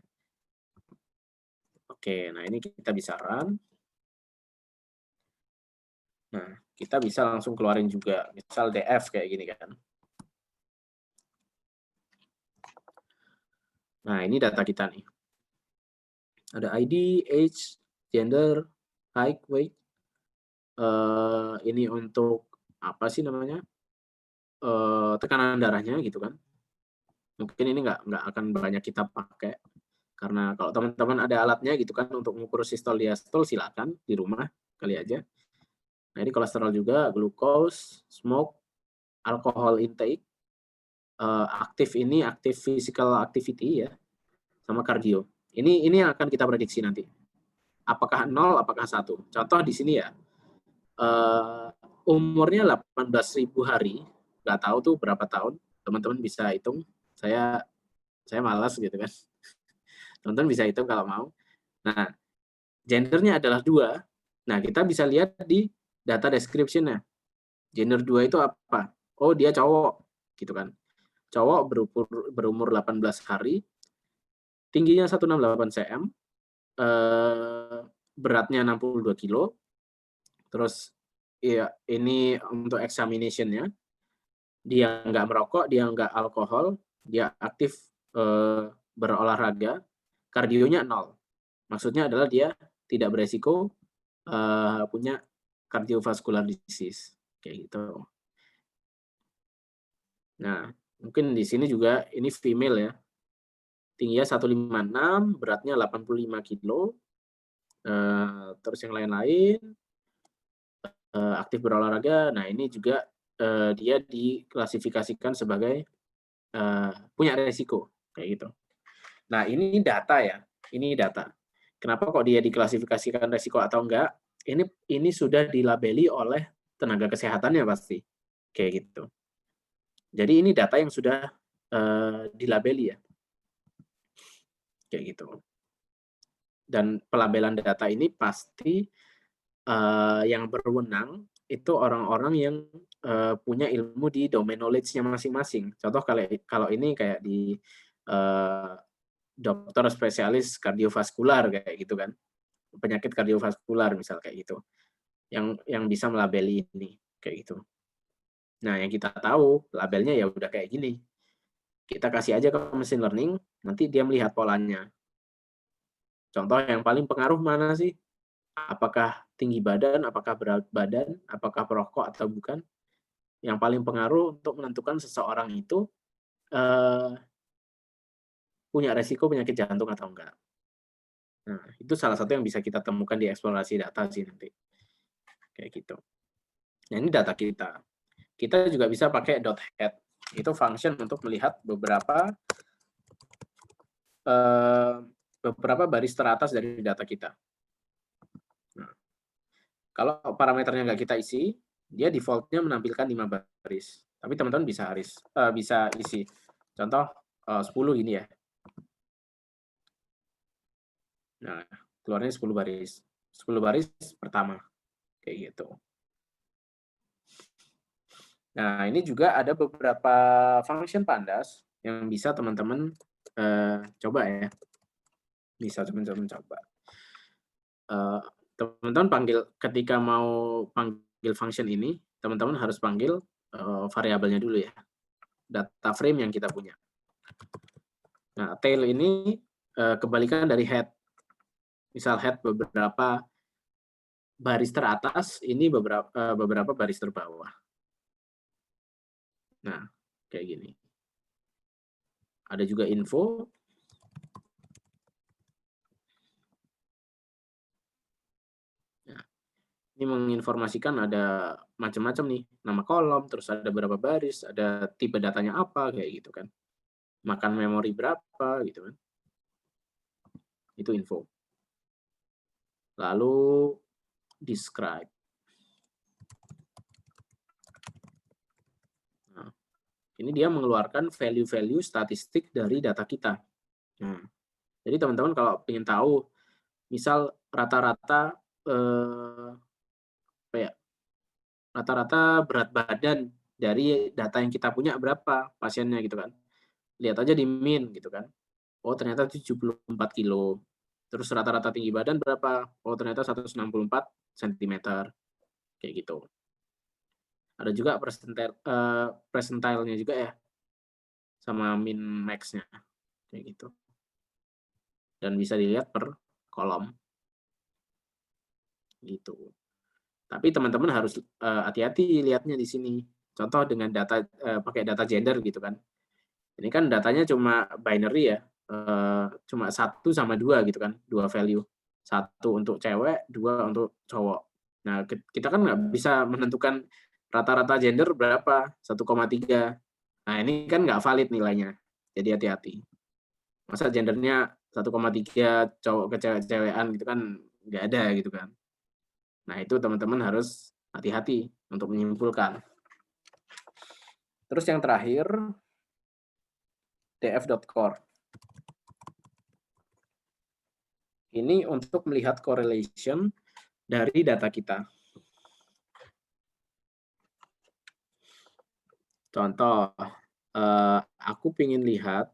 Oke, nah ini kita bisa run. Nah, kita bisa langsung keluarin juga, misal df kayak gini kan. Nah, ini data kita nih. Ada ID, age, gender, height, weight. Ini untuk apa sih namanya? Tekanan darahnya gitu kan. Mungkin ini nggak akan banyak kita pakai karena kalau teman-teman ada alatnya gitu kan untuk mengukur sistol diastol silakan di rumah kali aja. Nah, ini kolesterol juga, glucose, smoke, alcohol intake, aktif physical activity ya, sama kardio. Ini yang akan kita prediksi nanti. Apakah 0, apakah 1. Contoh di sini ya, umurnya 18.000 hari, nggak tahu tuh berapa tahun, teman-teman bisa hitung. Saya malas gitu kan. Teman-teman bisa hitung kalau mau. Nah, gendernya adalah 2. Nah, kita bisa lihat di data description-nya. Gender 2 itu apa? Oh, dia cowok, gitu kan. Cowok berumur 18 hari, tingginya 168 cm, beratnya 62 kilo, terus ya ini untuk examination-nya, dia nggak merokok, dia nggak alkohol, dia aktif berolahraga, kardionya 0. Maksudnya adalah dia tidak beresiko punya cardiovascular disease, kayak gitu. Nah, mungkin di sini juga ini female ya, tingginya 156, beratnya 85 kilo, terus yang lain-lain, aktif berolahraga. Nah, ini juga dia diklasifikasikan sebagai punya resiko, kayak gitu. Nah, ini data ya, ini data. Kenapa kok dia diklasifikasikan resiko atau enggak? Ini sudah dilabeli oleh tenaga kesehatannya pasti, kayak gitu. Jadi ini data yang sudah dilabeli ya, kayak gitu. Dan pelabelan data ini pasti yang berwenang itu orang-orang yang punya ilmu di domain knowledge-nya masing-masing. Contoh kalau ini kayak di dokter spesialis kardiovaskular kayak gitu kan, penyakit kardiovaskular misal kayak gitu, yang bisa melabeli ini kayak gitu. Nah, yang kita tahu labelnya ya udah kayak gini. Kita kasih aja ke machine learning, nanti dia melihat polanya. Contoh yang paling pengaruh mana sih? Apakah tinggi badan, apakah berat badan, apakah perokok atau bukan? Yang paling pengaruh untuk menentukan seseorang itu punya resiko penyakit jantung atau enggak. Nah, itu salah satu yang bisa kita temukan di eksplorasi data sih nanti. Kayak gitu. Nah, ini data kita. Kita juga bisa pakai .head. Itu function untuk melihat beberapa baris teratas dari data kita. Nah, kalau parameternya nggak kita isi, dia default-nya menampilkan 5 baris. Tapi teman-teman bisa isi. Contoh 10 gini ya. Nah, keluarnya 10 baris. 10 baris pertama. Kayak gitu. Nah, ini juga ada beberapa function Pandas yang bisa teman-teman coba ya. Bisa teman-teman coba. Teman-teman ketika mau panggil panggil function ini, teman-teman harus panggil variabelnya dulu ya, data frame yang kita punya. Nah, tail ini kebalikan dari head. Misal head beberapa baris teratas, ini beberapa baris terbawah. Nah, kayak gini. Ada juga info. Nah, ini menginformasikan ada macam-macam nih, nama kolom, terus ada berapa baris, ada tipe datanya apa, kayak gitu kan. Makan memori berapa, gitu kan. Itu info. Lalu describe. Nah, ini dia mengeluarkan value-value statistik dari data kita. Nah, jadi teman-teman kalau ingin tahu, misal rata-rata rata-rata berat badan dari data yang kita punya berapa pasiennya gitu kan. Lihat aja di min gitu kan. Oh ternyata 74 kilo. Terus rata-rata tinggi badan berapa? Oh ternyata 164 cm. Kayak gitu. Ada juga percentile-nya juga ya. Sama min max-nya. Kayak gitu. Dan bisa dilihat per kolom. Gitu. Tapi teman-teman harus hati-hati lihatnya di sini. Contoh dengan data pakai data gender gitu kan. Ini kan datanya cuma binary ya, cuma 1 sama 2 gitu kan, 2 value. 1 untuk cewek, 2 untuk cowok. Nah, kita kan nggak bisa menentukan rata-rata gender berapa, 1,3. Nah, ini kan nggak valid nilainya. Jadi hati-hati. Masa gendernya 1,3 cowok ke cewek-cewekan gitu kan nggak ada gitu kan. Nah, itu teman-teman harus hati-hati untuk menyimpulkan. Terus yang terakhir, df.core. Ini untuk melihat correlation dari data kita. Contoh, aku ingin lihat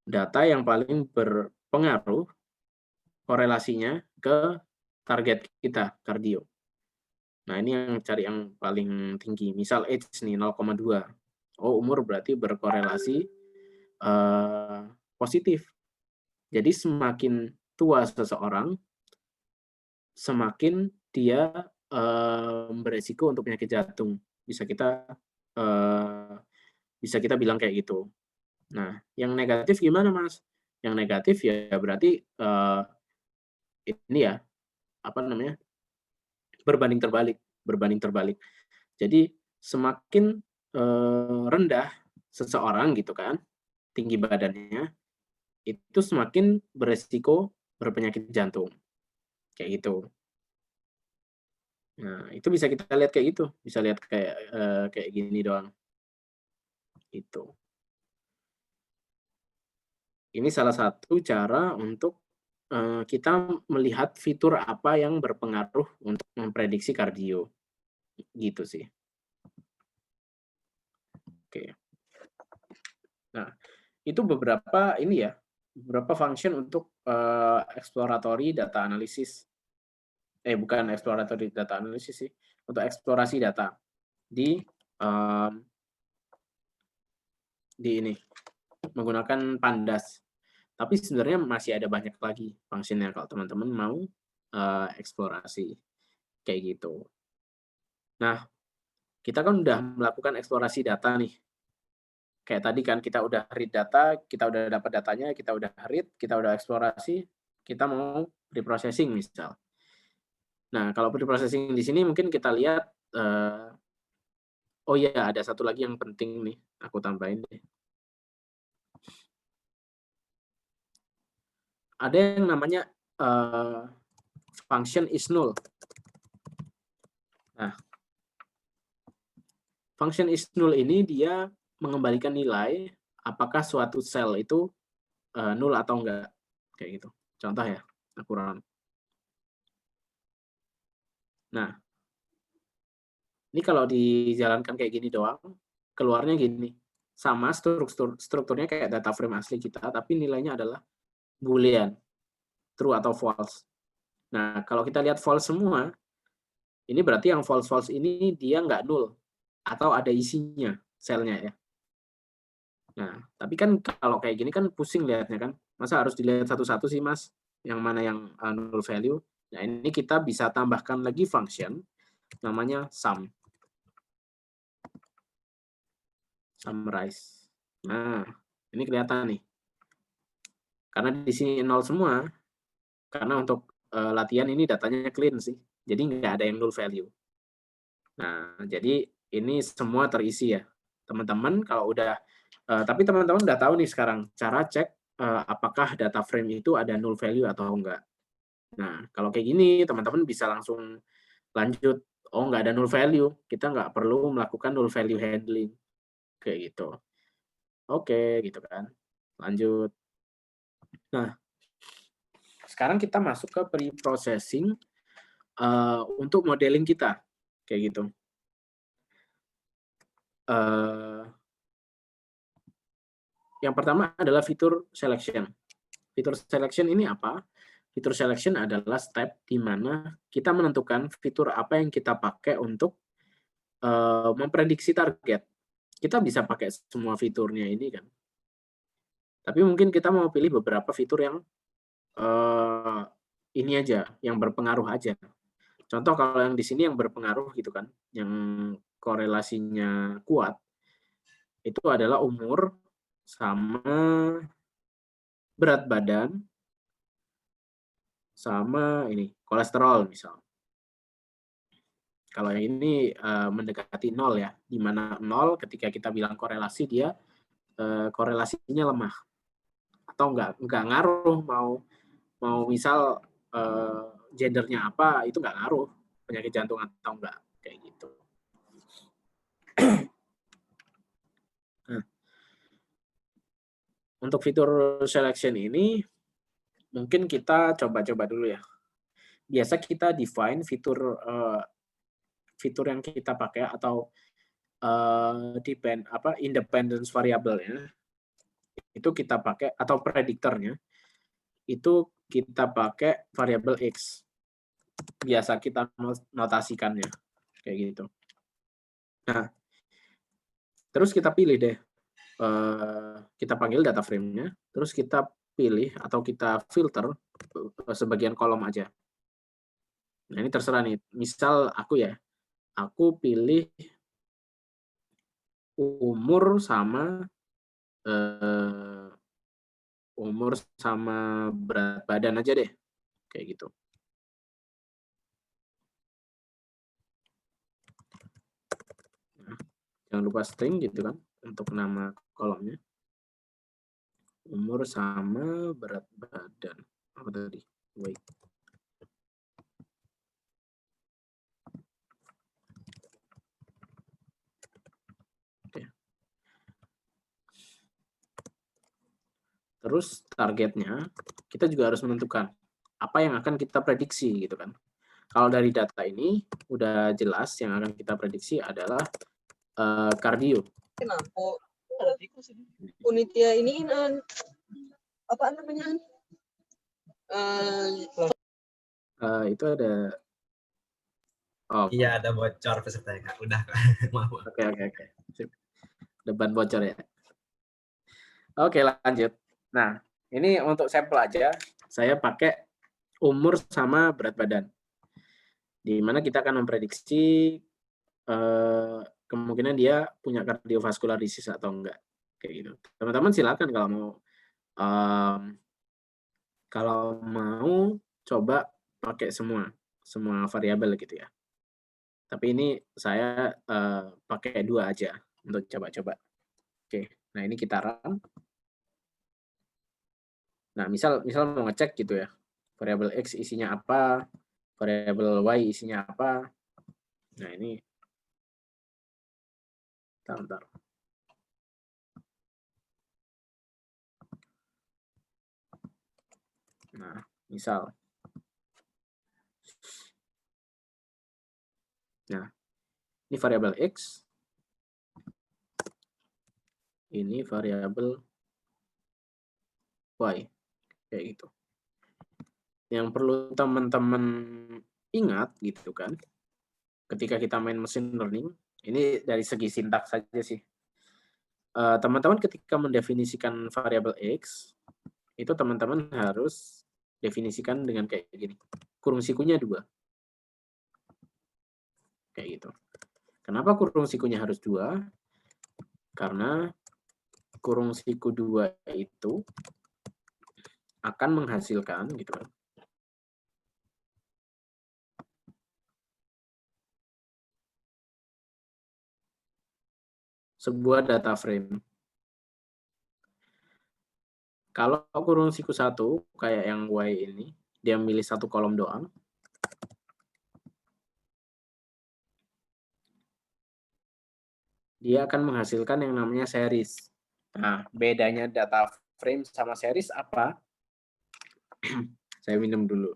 data yang paling berpengaruh korelasinya ke target kita, kardio. Nah, ini yang cari yang paling tinggi. Misal age nih 0,2. Oh, umur berarti berkorelasi positif. Jadi semakin tua seseorang, semakin dia beresiko untuk penyakit jantung. Bisa kita bilang kayak gitu. Nah, yang negatif gimana, Mas? Yang negatif ya berarti ini ya, apa namanya? Berbanding terbalik. Jadi semakin rendah seseorang gitu kan, tinggi badannya, itu semakin beresiko berpenyakit jantung. Kayak gitu. Nah, itu bisa kita lihat kayak gitu, bisa lihat kayak gini doang. Itu. Ini salah satu cara untuk kita melihat fitur apa yang berpengaruh untuk memprediksi kardio. Gitu sih. Oke. Nah, itu beberapa function untuk exploratory data analysis. Bukan exploratory data analysis sih, untuk eksplorasi data di ini menggunakan Pandas. Tapi sebenarnya masih ada banyak lagi fungsinya kalau teman-teman mau eksplorasi kayak gitu. Nah, kita kan udah melakukan eksplorasi data nih. Kayak tadi kan kita udah read data, kita udah dapat datanya, kita udah read, kita udah eksplorasi, kita mau preprocessing misal. Nah, kalau preprocessing di sini mungkin kita lihat oh iya, ada satu lagi yang penting nih, aku tambahin deh. Ada yang namanya function is null. Nah, function is null ini dia mengembalikan nilai apakah suatu sel itu null atau enggak. Kayak gitu. Contoh ya, aku run. Nah, ini kalau dijalankan kayak gini doang, keluarnya gini. Sama strukturnya kayak data frame asli kita, tapi nilainya adalah boolean, true atau false. Nah, kalau kita lihat false semua, ini berarti yang false-false ini dia nggak null atau ada isinya selnya ya. Nah, tapi kan kalau kayak gini kan pusing lihatnya kan. Masa harus dilihat satu-satu sih, Mas? Yang mana yang null value? Nah, ini kita bisa tambahkan lagi function namanya sum. Summarize. Nah, ini kelihatan nih. Karena di sini nol semua, karena untuk latihan ini datanya clean sih. Jadi nggak ada yang null value. Nah, jadi ini semua terisi ya. Teman-teman kalau udah, tapi teman-teman udah tahu nih sekarang cara cek apakah data frame itu ada null value atau enggak. Nah, kalau kayak gini teman-teman bisa langsung lanjut. Oh, nggak ada null value, kita nggak perlu melakukan null value handling. Kayak gitu. Oke, gitu kan. Lanjut. Nah, sekarang kita masuk ke pre-processing untuk modeling kita. Kayak gitu. Yang pertama adalah fitur selection. Fitur selection ini apa? Fitur selection adalah step di mana kita menentukan fitur apa yang kita pakai untuk memprediksi target. Kita bisa pakai semua fiturnya ini kan. Tapi mungkin kita mau pilih beberapa fitur yang ini aja, yang berpengaruh aja. Contoh kalau yang di sini yang berpengaruh gitu kan, yang korelasinya kuat, itu adalah umur sama berat badan sama ini kolesterol misal. Kalau yang ini mendekati nol ya, di mana nol ketika kita bilang korelasi dia korelasinya lemah atau nggak ngaruh mau misal gendernya apa itu nggak ngaruh penyakit jantung atau enggak kayak gitu. Nah, untuk fitur selection ini mungkin kita coba-coba dulu ya. Biasa kita define fitur fitur yang kita pakai atau independence variable ya. Itu kita pakai atau prediktornya itu kita pakai variabel X. Biasa kita notasikannya kayak gitu. Nah, terus kita pilih deh. Kita panggil data frame-nya, terus kita pilih atau kita filter sebagian kolom aja. Nah, ini terserah nih. Misal aku ya, aku pilih umur sama berat badan aja deh. Kayak gitu. Nah, jangan lupa string gitu kan untuk nama kolomnya. Umur sama berat badan. Apa tadi? Weight. Oke. Terus targetnya, kita juga harus menentukan apa yang akan kita prediksi gitu kan. Kalau dari data ini udah jelas yang akan kita prediksi adalah kardio. Kenapa? Unitia ini apa namanya? Itu ada. Oh, Iya, ada bocor pesertanya, Kak. Udah, Kak. Maaf. Oke. Depan bocor ya. Oke, lanjut. Nah, ini untuk sampel aja. Saya pakai umur sama berat badan. Di mana kita akan memprediksi kemungkinan dia punya cardiovascular disease atau enggak. Kayak gitu. Teman-teman silakan kalau mau coba pakai semua variabel gitu ya. Tapi ini saya pakai 2 aja untuk coba-coba. Oke, nah ini kita run. Nah, misal mau ngecek gitu ya, variabel X isinya apa, variabel Y isinya apa. Nah, ini bentar. Nah, misal. Nah, ini variabel X. Ini variabel Y. Kayak gitu. yang perlu teman-teman ingat gitu kan, ketika kita main machine learning, ini dari segi sintaks saja sih. Teman-teman ketika mendefinisikan variabel X, itu teman-teman harus definisikan dengan kayak gini, kurung sikunya 2. Kayak gitu. Kenapa kurung sikunya harus 2? Karena kurung siku 2 itu akan menghasilkan gitu kan, sebuah data frame. Kalau kurung siku 1 kayak yang Y ini, dia milih 1 kolom doang. Dia akan menghasilkan yang namanya series. Nah, bedanya data frame sama series apa? Saya minum dulu.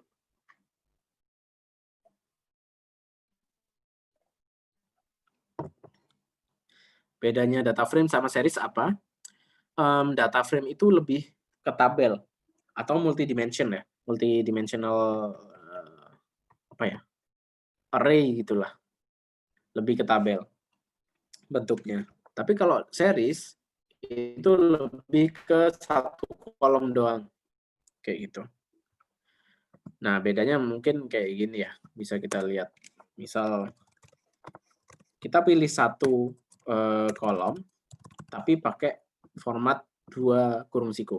Bedanya data frame sama series apa? Data frame itu lebih ke tabel atau multidimension ya, multidimensional apa ya, array gitulah, lebih ke tabel bentuknya. Tapi kalau series itu lebih ke 1 kolom doang, kayak gitu. Nah, bedanya mungkin kayak gini ya, bisa kita lihat. Misal kita pilih 1 kolom, tapi pakai format 2 kurung siku.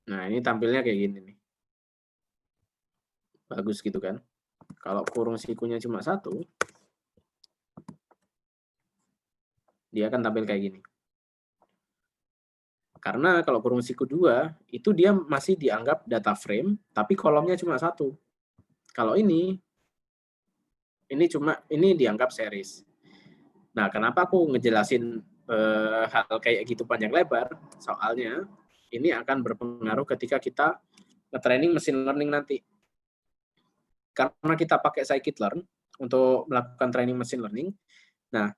Nah, ini tampilnya kayak gini nih. Bagus gitu kan. Kalau kurung sikunya cuma 1, dia akan tampil kayak gini. Karena kalau kurung siku 2, itu dia masih dianggap data frame, tapi kolomnya cuma 1. Kalau ini dianggap series. Nah, kenapa aku ngejelasin hal kayak gitu panjang lebar? Soalnya ini akan berpengaruh ketika kita nge-training machine learning nanti. Karena kita pakai scikit-learn untuk melakukan training machine learning, nah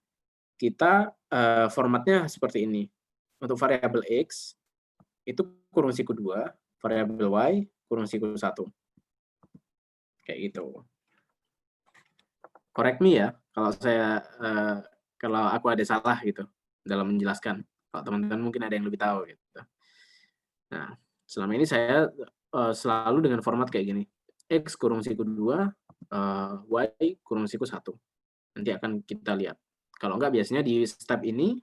kita formatnya seperti ini. Untuk variabel X, itu kurung siku 2, variabel Y, kurung siku 1. Kayak gitu. Correct me ya, kalau aku ada salah gitu dalam menjelaskan. Kalau teman-teman mungkin ada yang lebih tahu gitu. Nah, selama ini saya selalu dengan format kayak gini. X kurung siku 2, Y kurung siku 1. Nanti akan kita lihat. Kalau enggak, biasanya di step ini,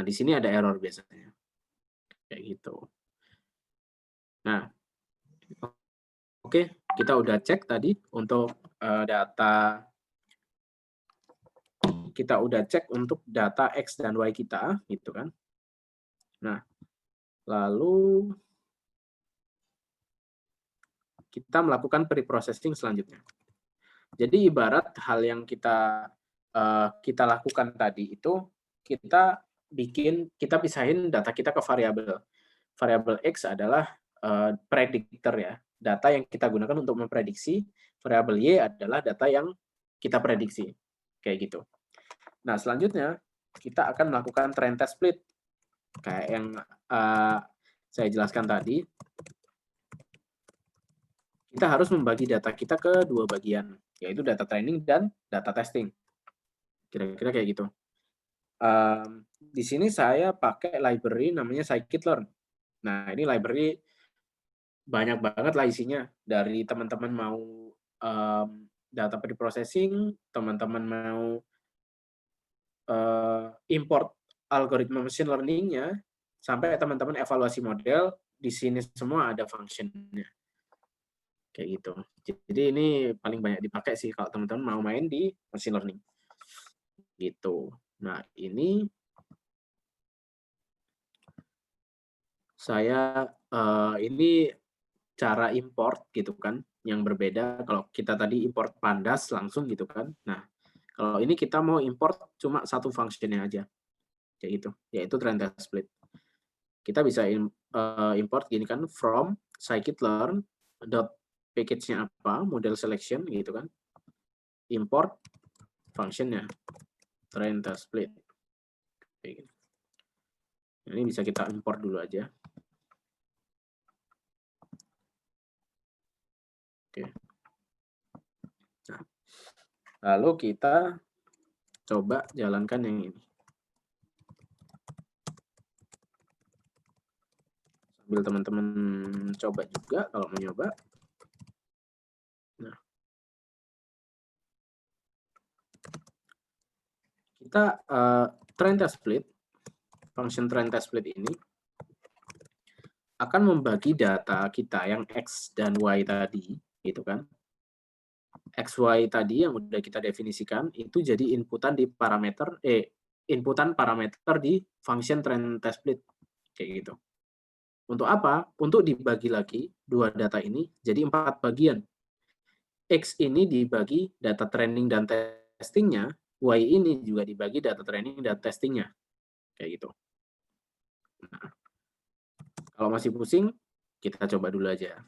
di sini ada error biasanya. Kayak gitu. Nah, oke, kita udah cek tadi untuk data. Kita udah cek untuk data X dan Y kita, gitu kan. Nah, lalu kita melakukan pre-processing selanjutnya. Jadi ibarat hal yang kita lakukan tadi itu, kita pisahin data kita ke variabel. Variabel X adalah predictor ya, data yang kita gunakan untuk memprediksi. Variabel Y adalah data yang kita prediksi, kayak gitu. Nah, selanjutnya kita akan melakukan train test split, kayak yang saya jelaskan tadi. Kita harus membagi data kita ke 2 bagian, yaitu data training dan data testing. Kira-kira kayak gitu. Di sini saya pakai library namanya scikit-learn. Nah, ini library banyak banget lah isinya. Dari teman-teman mau data pre-processing, teman-teman mau import algoritma machine learning-nya, sampai teman-teman evaluasi model, di sini semua ada function-nya. Kayak gitu. Jadi ini paling banyak dipakai sih kalau teman-teman mau main di machine learning. Gitu. Nah, ini saya ini cara import gitu kan, yang berbeda. Kalau kita tadi import pandas langsung gitu kan. Nah, kalau ini kita mau import cuma 1 function-nya aja. Kayak gitu, yaitu train test split. Kita bisa import gini kan, from scikit-learn dot package-nya apa, model selection gitu kan. Import function-nya, train test split. Kayak gitu. Ini bisa kita import dulu aja. Oke. Nah, lalu kita coba jalankan yang ini. Sambil teman-teman coba juga kalau mau nyoba. Nah, kita trend test split, function trend test split ini akan membagi data kita yang X dan Y tadi, gitu kan. X, Y tadi yang udah kita definisikan itu jadi inputan parameter di function trend test split kayak gitu. Untuk apa? Untuk dibagi lagi dua data ini jadi 4 bagian. X ini dibagi data training dan testingnya, Y ini juga dibagi data training dan testingnya kayak gitu. Nah, kalau masih pusing, kita coba dulu aja.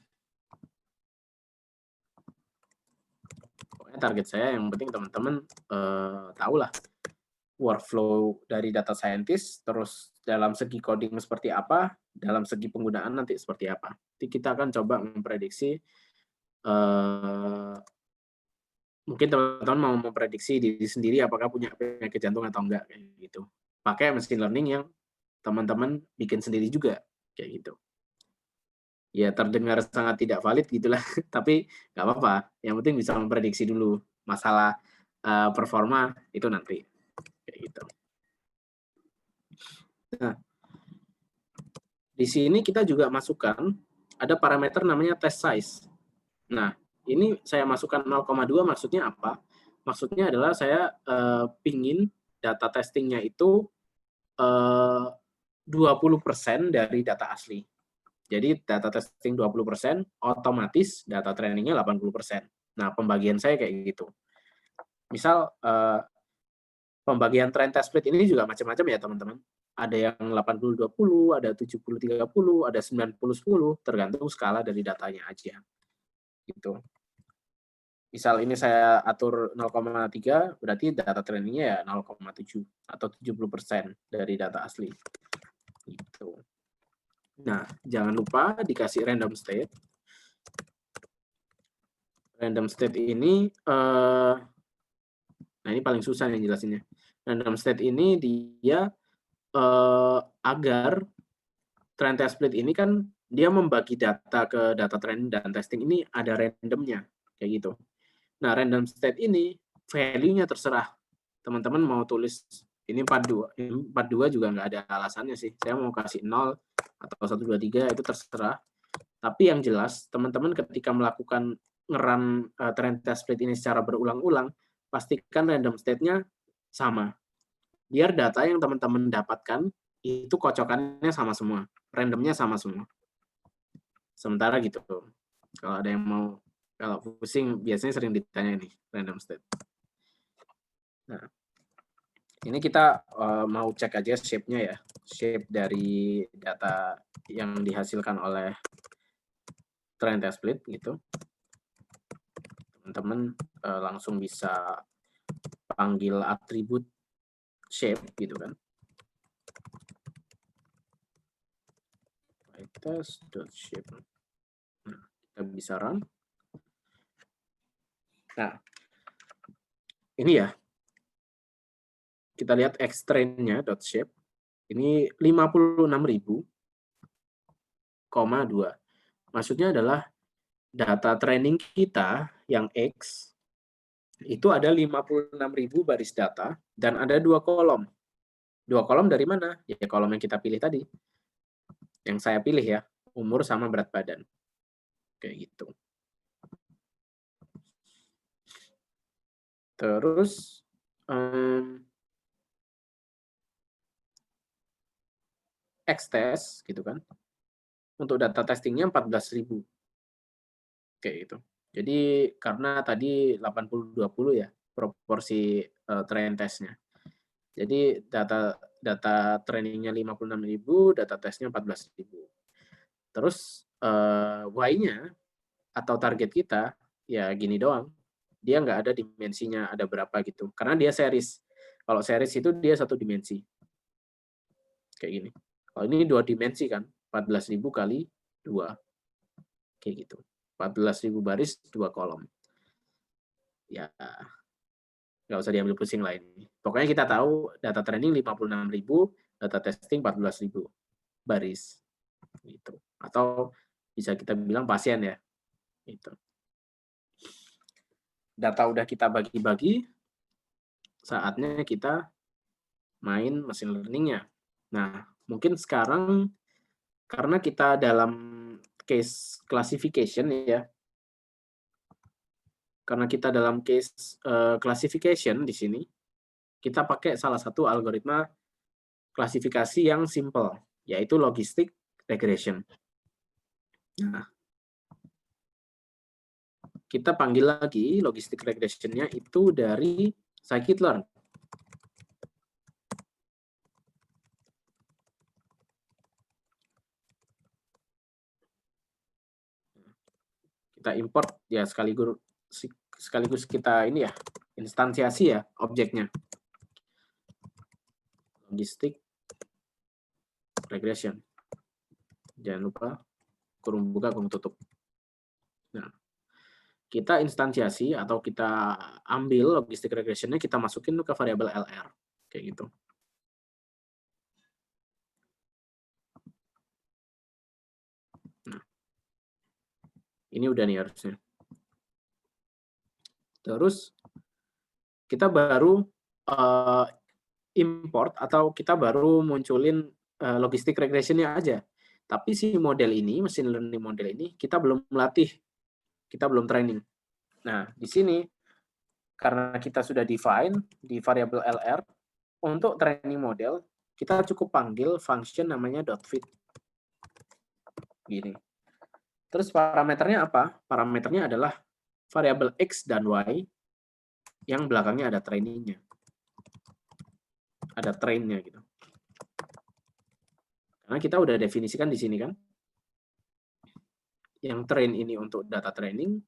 Pokoknya target saya yang penting teman-teman tahulah workflow dari data scientist, terus dalam segi coding seperti apa, dalam segi penggunaan nanti seperti apa. Jadi kita akan coba memprediksi, mungkin teman-teman mau memprediksi diri sendiri apakah punya penyakit jantung atau enggak, kayak gitu. Pakai machine learning yang teman-teman bikin sendiri juga, kayak gitu. Ya terdengar sangat tidak valid gitulah, tapi nggak apa-apa. Yang penting bisa memprediksi dulu. Masalah performa itu nanti, kayak gitu. Nah, di sini kita juga masukkan ada parameter namanya test size. Nah, ini saya masukkan 0,2 maksudnya apa? Maksudnya adalah saya pingin data testingnya itu 20% dari data asli. Jadi data testing 20%, otomatis data trainingnya 80%. Nah, pembagian saya kayak gitu. Misal pembagian trend test split ini juga macam-macam ya teman-teman. Ada yang 80-20, ada 70-30, ada 90-10, tergantung skala dari datanya aja. Gitu. Misal ini saya atur 0,3, berarti data trainingnya ya 0,7 atau 70% dari data asli. Gitu. Nah, jangan lupa dikasih random state. Random state ini, nah ini paling susah nih jelasinnya. Random state ini dia agar trend test split ini kan dia membagi data ke data training dan testing ini ada randomnya kayak gitu. Nah, random state ini value-nya terserah. Teman-teman mau tulis ini 42, 42 juga nggak ada alasannya sih. Saya mau kasih 0 atau 123 itu terserah. Tapi yang jelas, teman-teman ketika melakukan ngeran trend test split ini secara berulang-ulang, pastikan random state-nya sama. Biar data yang teman-teman dapatkan itu kocokannya sama semua, randomnya sama semua. Sementara gitu. Kalau ada yang mau, kalau pusing biasanya sering ditanya nih random state. Nah, ini kita mau cek aja shape-nya ya, shape dari data yang dihasilkan oleh trend test split gitu. Teman-teman langsung bisa panggil atribut shape gitu kan. Test.shape. Nah, kita bisa run. Nah, ini ya. Kita lihat X-train-nya .shape. Ini 56.000,2. Maksudnya adalah data training kita yang X itu ada 56.000 baris data dan ada 2 kolom. 2 kolom dari mana? Ya kolom yang kita pilih tadi. Yang saya pilih ya, umur sama berat badan. Kayak gitu. Terus X-test gitu kan. Untuk data testingnya 14.000. Kayak gitu. Jadi karena tadi 80-20 ya proporsi train testnya. Jadi data trainingnya 56.000, data tesnya 14.000. Terus Y-nya atau target kita ya gini doang. Dia nggak ada dimensinya ada berapa gitu. Karena dia series. Kalau series itu dia 1 dimensi. Kayak gini. Kalau ini 2 dimensi kan, 14.000 kali 2. Kayak gitu. 14.000 baris, 2 kolom. Ya, nggak usah diambil pusing lain. Pokoknya kita tahu data training 56.000, data testing 14.000 baris. Gitu. Atau bisa kita bilang pasien ya. Gitu. Data udah kita bagi-bagi, saatnya kita main machine learning-nya. Nah, mungkin sekarang karena kita dalam case classification ya, karena kita dalam case classification di sini, kita pakai salah satu algoritma klasifikasi yang simple, yaitu logistic regression. Nah, kita panggil lagi logistic regression-nya itu dari scikit-learn. Kita import ya sekaligus kita ini ya instansiasi ya objeknya. Logistic regression. Jangan lupa kurung buka, kurung tutup. Nah, kita instansiasi atau kita ambil logistic regression-nya, kita masukin ke variabel LR. Kayak gitu. Nah, ini udah nih harusnya. Terus, kita baru import atau kita baru munculin logistic regression-nya aja. Tapi si model ini, machine learning model ini, kita belum melatih. Kita belum training. Nah, di sini karena kita sudah define di variabel LR, untuk training model, kita cukup panggil function namanya .fit. Gini. Terus parameternya apa? Parameternya adalah variabel X dan Y yang belakangnya ada trainingnya. Ada trainnya gitu. Karena kita udah definisikan di sini kan. Yang train ini untuk data training,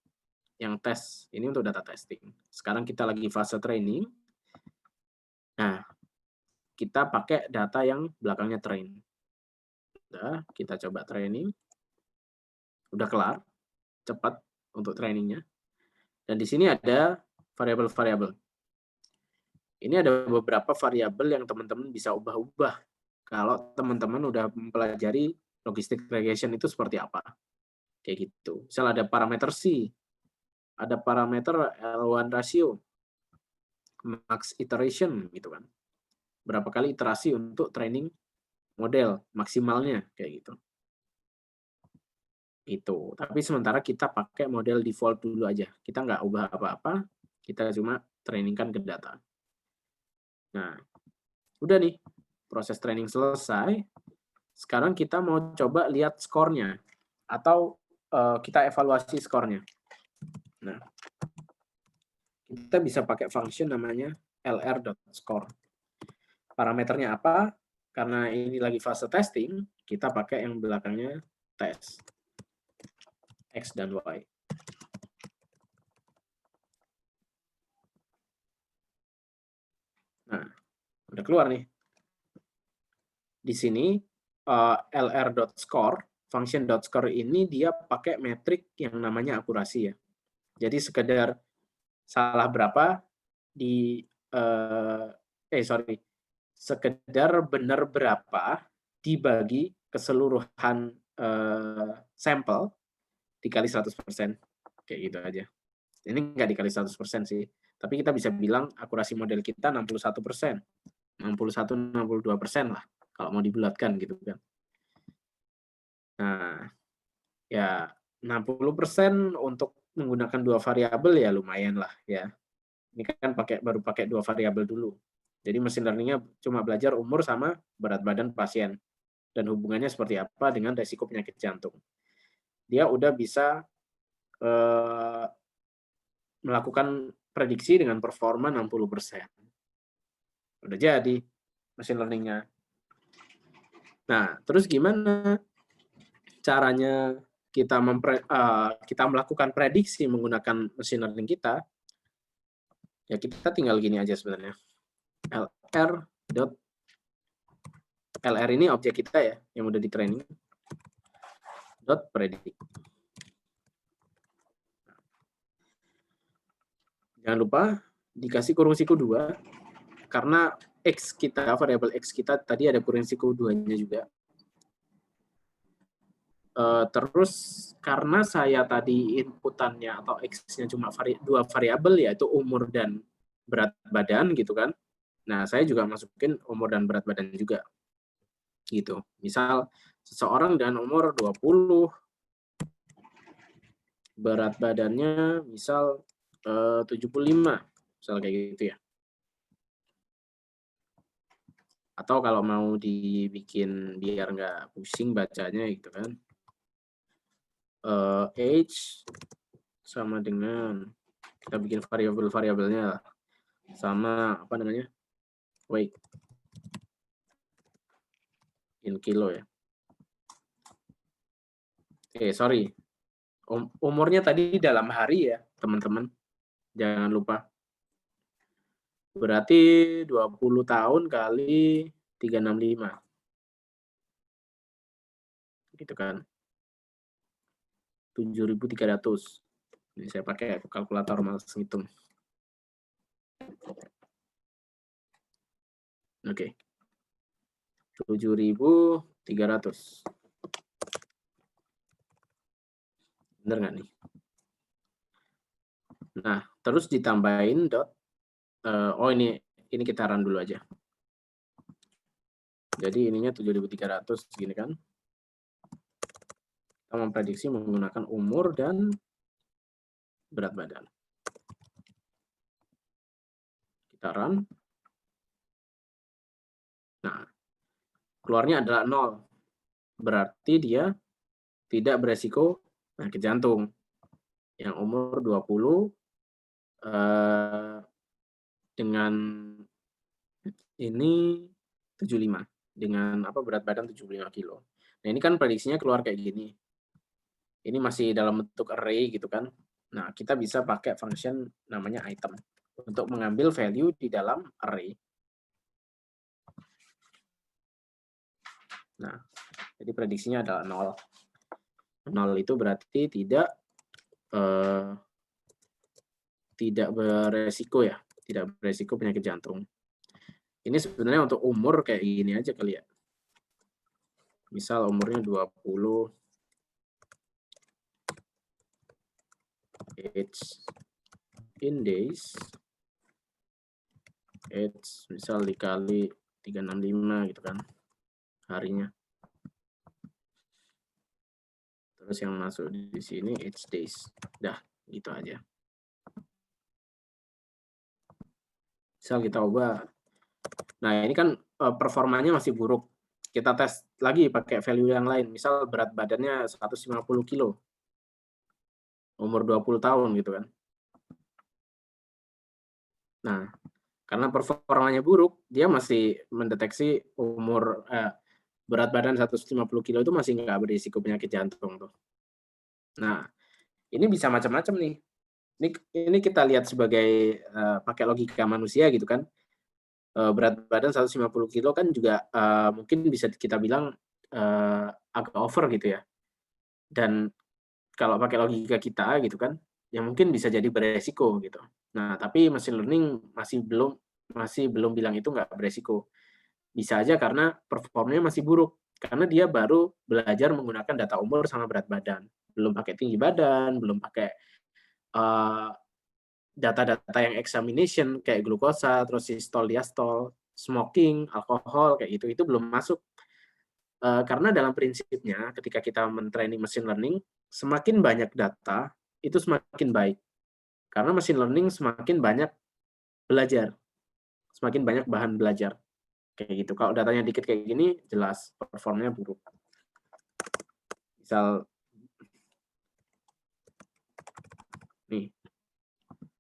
yang tes ini untuk data testing. Sekarang kita lagi fase training. Nah, kita pakai data yang belakangnya train. Udah, kita coba training. Udah kelar, cepat untuk trainingnya. Dan di sini ada variabel-variabel. Ini ada beberapa variabel yang teman-teman bisa ubah-ubah. Kalau teman-teman udah mempelajari logistic regression itu seperti apa. Kayak gitu. Misal ada parameter C, ada parameter L1 ratio, max iteration gitu kan. Berapa kali iterasi untuk training model maksimalnya kayak gitu. Itu. Tapi sementara kita pakai model default dulu aja. Kita nggak ubah apa-apa, kita cuma trainingkan ke data. Nah, udah nih. Proses training selesai. Sekarang kita mau coba lihat skornya. Atau kita evaluasi skornya. Nah, kita bisa pakai function namanya lr.score. Parameternya apa? Karena ini lagi fase testing, kita pakai yang belakangnya tes. X dan Y. Nah, udah keluar nih. Di sini lr.score, function.score ini dia pakai metrik yang namanya akurasi ya. Jadi sekedar salah berapa di sekedar benar berapa dibagi keseluruhan sampel dikali 100%. Kayak gitu aja. Ini nggak dikali 100% sih. Tapi kita bisa bilang akurasi model kita 61%. 61-62% lah. Kalau mau dibulatkan gitu kan. Nah, ya 60% untuk menggunakan dua variabel ya lumayan lah ya. Ini kan baru pakai dua variabel dulu. Jadi machine learning-nya cuma belajar umur sama berat badan pasien dan hubungannya seperti apa dengan resiko penyakit jantung. Dia udah bisa melakukan prediksi dengan performa 60%. Udah jadi machine learning-nya. Nah, terus gimana caranya kita melakukan prediksi menggunakan machine learning kita? Ya kita tinggal gini aja sebenarnya. LR ini objek kita ya, yang udah di training. .predict. Jangan lupa dikasih kurung siku 2, karena X kita, variabel X kita tadi ada kurung siku 2-nya juga. Terus karena saya tadi inputannya atau X-nya cuma 2 variabel, yaitu umur dan berat badan gitu kan. Nah, saya juga masukin umur dan berat badan juga. Gitu. Misal seseorang dengan umur 20, berat badannya misal 75, misal kayak gitu ya. Atau kalau mau dibikin biar nggak pusing bacanya gitu kan. Age sama dengan, kita bikin variabel-variabelnya sama apa namanya, weight in kilo ya. Sorry, umurnya tadi dalam hari ya teman-teman, jangan lupa. Berarti 20 tahun kali 365, gitu kan, 7.300. Ini saya pakai kalkulator malas ngitung. Oke. 7.300. Bener nggak nih? Nah, terus ditambahin dot. Oh, ini kita run dulu aja. Jadi ininya 7.300 gini kan. Kita memprediksi menggunakan umur dan berat badan. Kita run. Nah, keluarnya adalah 0. Berarti dia tidak beresiko penyakit jantung. Yang umur 20 dengan ini 75. Dengan berat badan 75 kilo. Nah, ini kan prediksinya keluar kayak gini. Ini masih dalam bentuk array gitu kan. Nah, kita bisa pakai function namanya item untuk mengambil value di dalam array. Nah, jadi prediksinya adalah 0. 0 itu berarti tidak beresiko ya, tidak beresiko penyakit jantung. Ini sebenarnya untuk umur kayak gini aja kali ya. Misal umurnya 20, age in days, age misal dikali 365 gitu kan, harinya. Terus yang masuk di sini age days. Dah, gitu aja. Misal kita ubah. Nah, ini kan performanya masih buruk. Kita tes lagi pakai value yang lain. Misal berat badannya 150 kilo. Umur 20 tahun gitu kan. Nah, karena performanya buruk, dia masih mendeteksi umur berat badan 150 kilo itu masih nggak berisiko penyakit jantung tuh. Nah, ini bisa macam-macam nih. Ini kita lihat sebagai pakai logika manusia gitu kan. Berat badan 150 kilo kan juga mungkin bisa kita bilang agak over gitu ya. Dan kalau pakai logika kita gitu kan, ya mungkin bisa jadi beresiko gitu. Nah, tapi machine learning masih belum bilang itu nggak beresiko. Bisa aja karena performanya masih buruk. Karena dia baru belajar menggunakan data umur sama berat badan. Belum pakai tinggi badan, belum pakai data-data yang examination kayak glukosa, terus sistol, diastol, smoking, alkohol, kayak gitu, itu belum masuk. Karena dalam prinsipnya ketika kita mentraining machine learning, semakin banyak data, itu semakin baik. Karena machine learning semakin banyak belajar, semakin banyak bahan belajar. Kayak gitu. Kalau datanya dikit kayak gini, jelas performanya buruk. Misal, nih,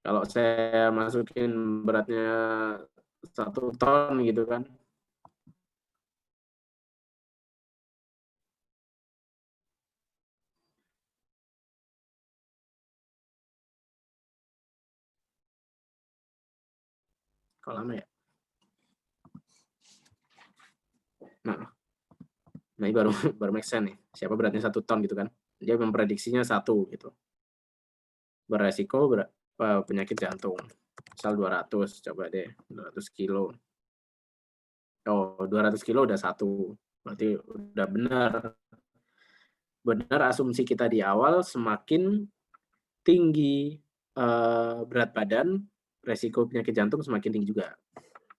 kalau saya masukin beratnya 1 ton gitu kan, kok lama ya? Nah, ini baru make sense nih. Siapa beratnya 1 ton gitu kan? Dia memprediksinya 1 gitu. Beresiko penyakit jantung. Misal 200, coba deh 200 kilo. Oh, 200 kilo udah 1, berarti udah benar. Benar asumsi kita di awal, semakin tinggi berat badan, resiko penyakit jantung semakin tinggi juga.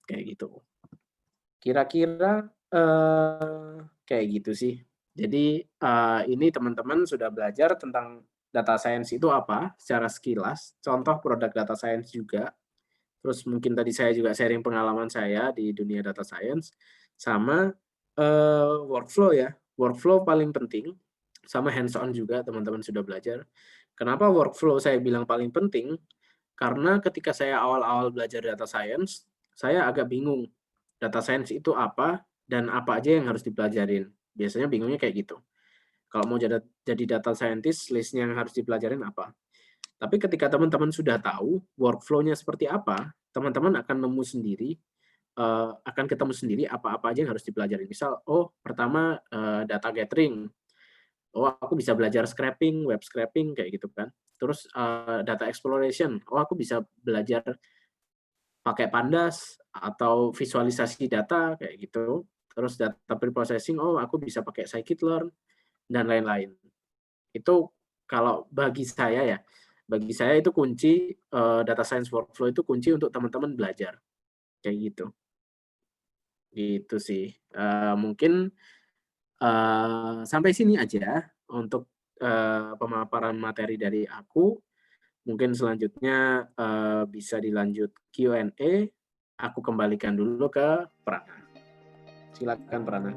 Kayak gitu. Kira-kira kayak gitu sih. Jadi ini teman-teman sudah belajar tentang data science itu apa secara sekilas, contoh produk data science juga. Terus mungkin tadi saya juga sharing pengalaman saya di dunia data science, sama workflow ya. Workflow paling penting, sama hands-on juga teman-teman sudah belajar. Kenapa workflow saya bilang paling penting? Karena ketika saya awal-awal belajar data science, saya agak bingung. Data science itu apa, dan apa aja yang harus dipelajarin. Biasanya bingungnya kayak gitu. Kalau mau jadi data scientist, listnya yang harus dipelajarin apa. Tapi ketika teman-teman sudah tahu workflow-nya seperti apa, teman-teman akan nemu sendiri, akan ketemu sendiri apa-apa aja yang harus dipelajari. Misal, oh pertama data gathering, oh aku bisa belajar scraping, web scraping kayak gitu kan. Terus data exploration, oh aku bisa belajar pakai pandas atau visualisasi data kayak gitu. Terus data preprocessing, oh aku bisa pakai scikit-learn dan lain-lain. Itu kalau bagi saya ya, bagi saya itu kunci data science workflow itu kunci untuk teman-teman belajar kayak gitu. Gitu sih. Mungkin sampai sini aja untuk pemaparan materi dari aku. Mungkin selanjutnya bisa dilanjut Q&A. Aku kembalikan dulu ke Prana. Silakan Prana.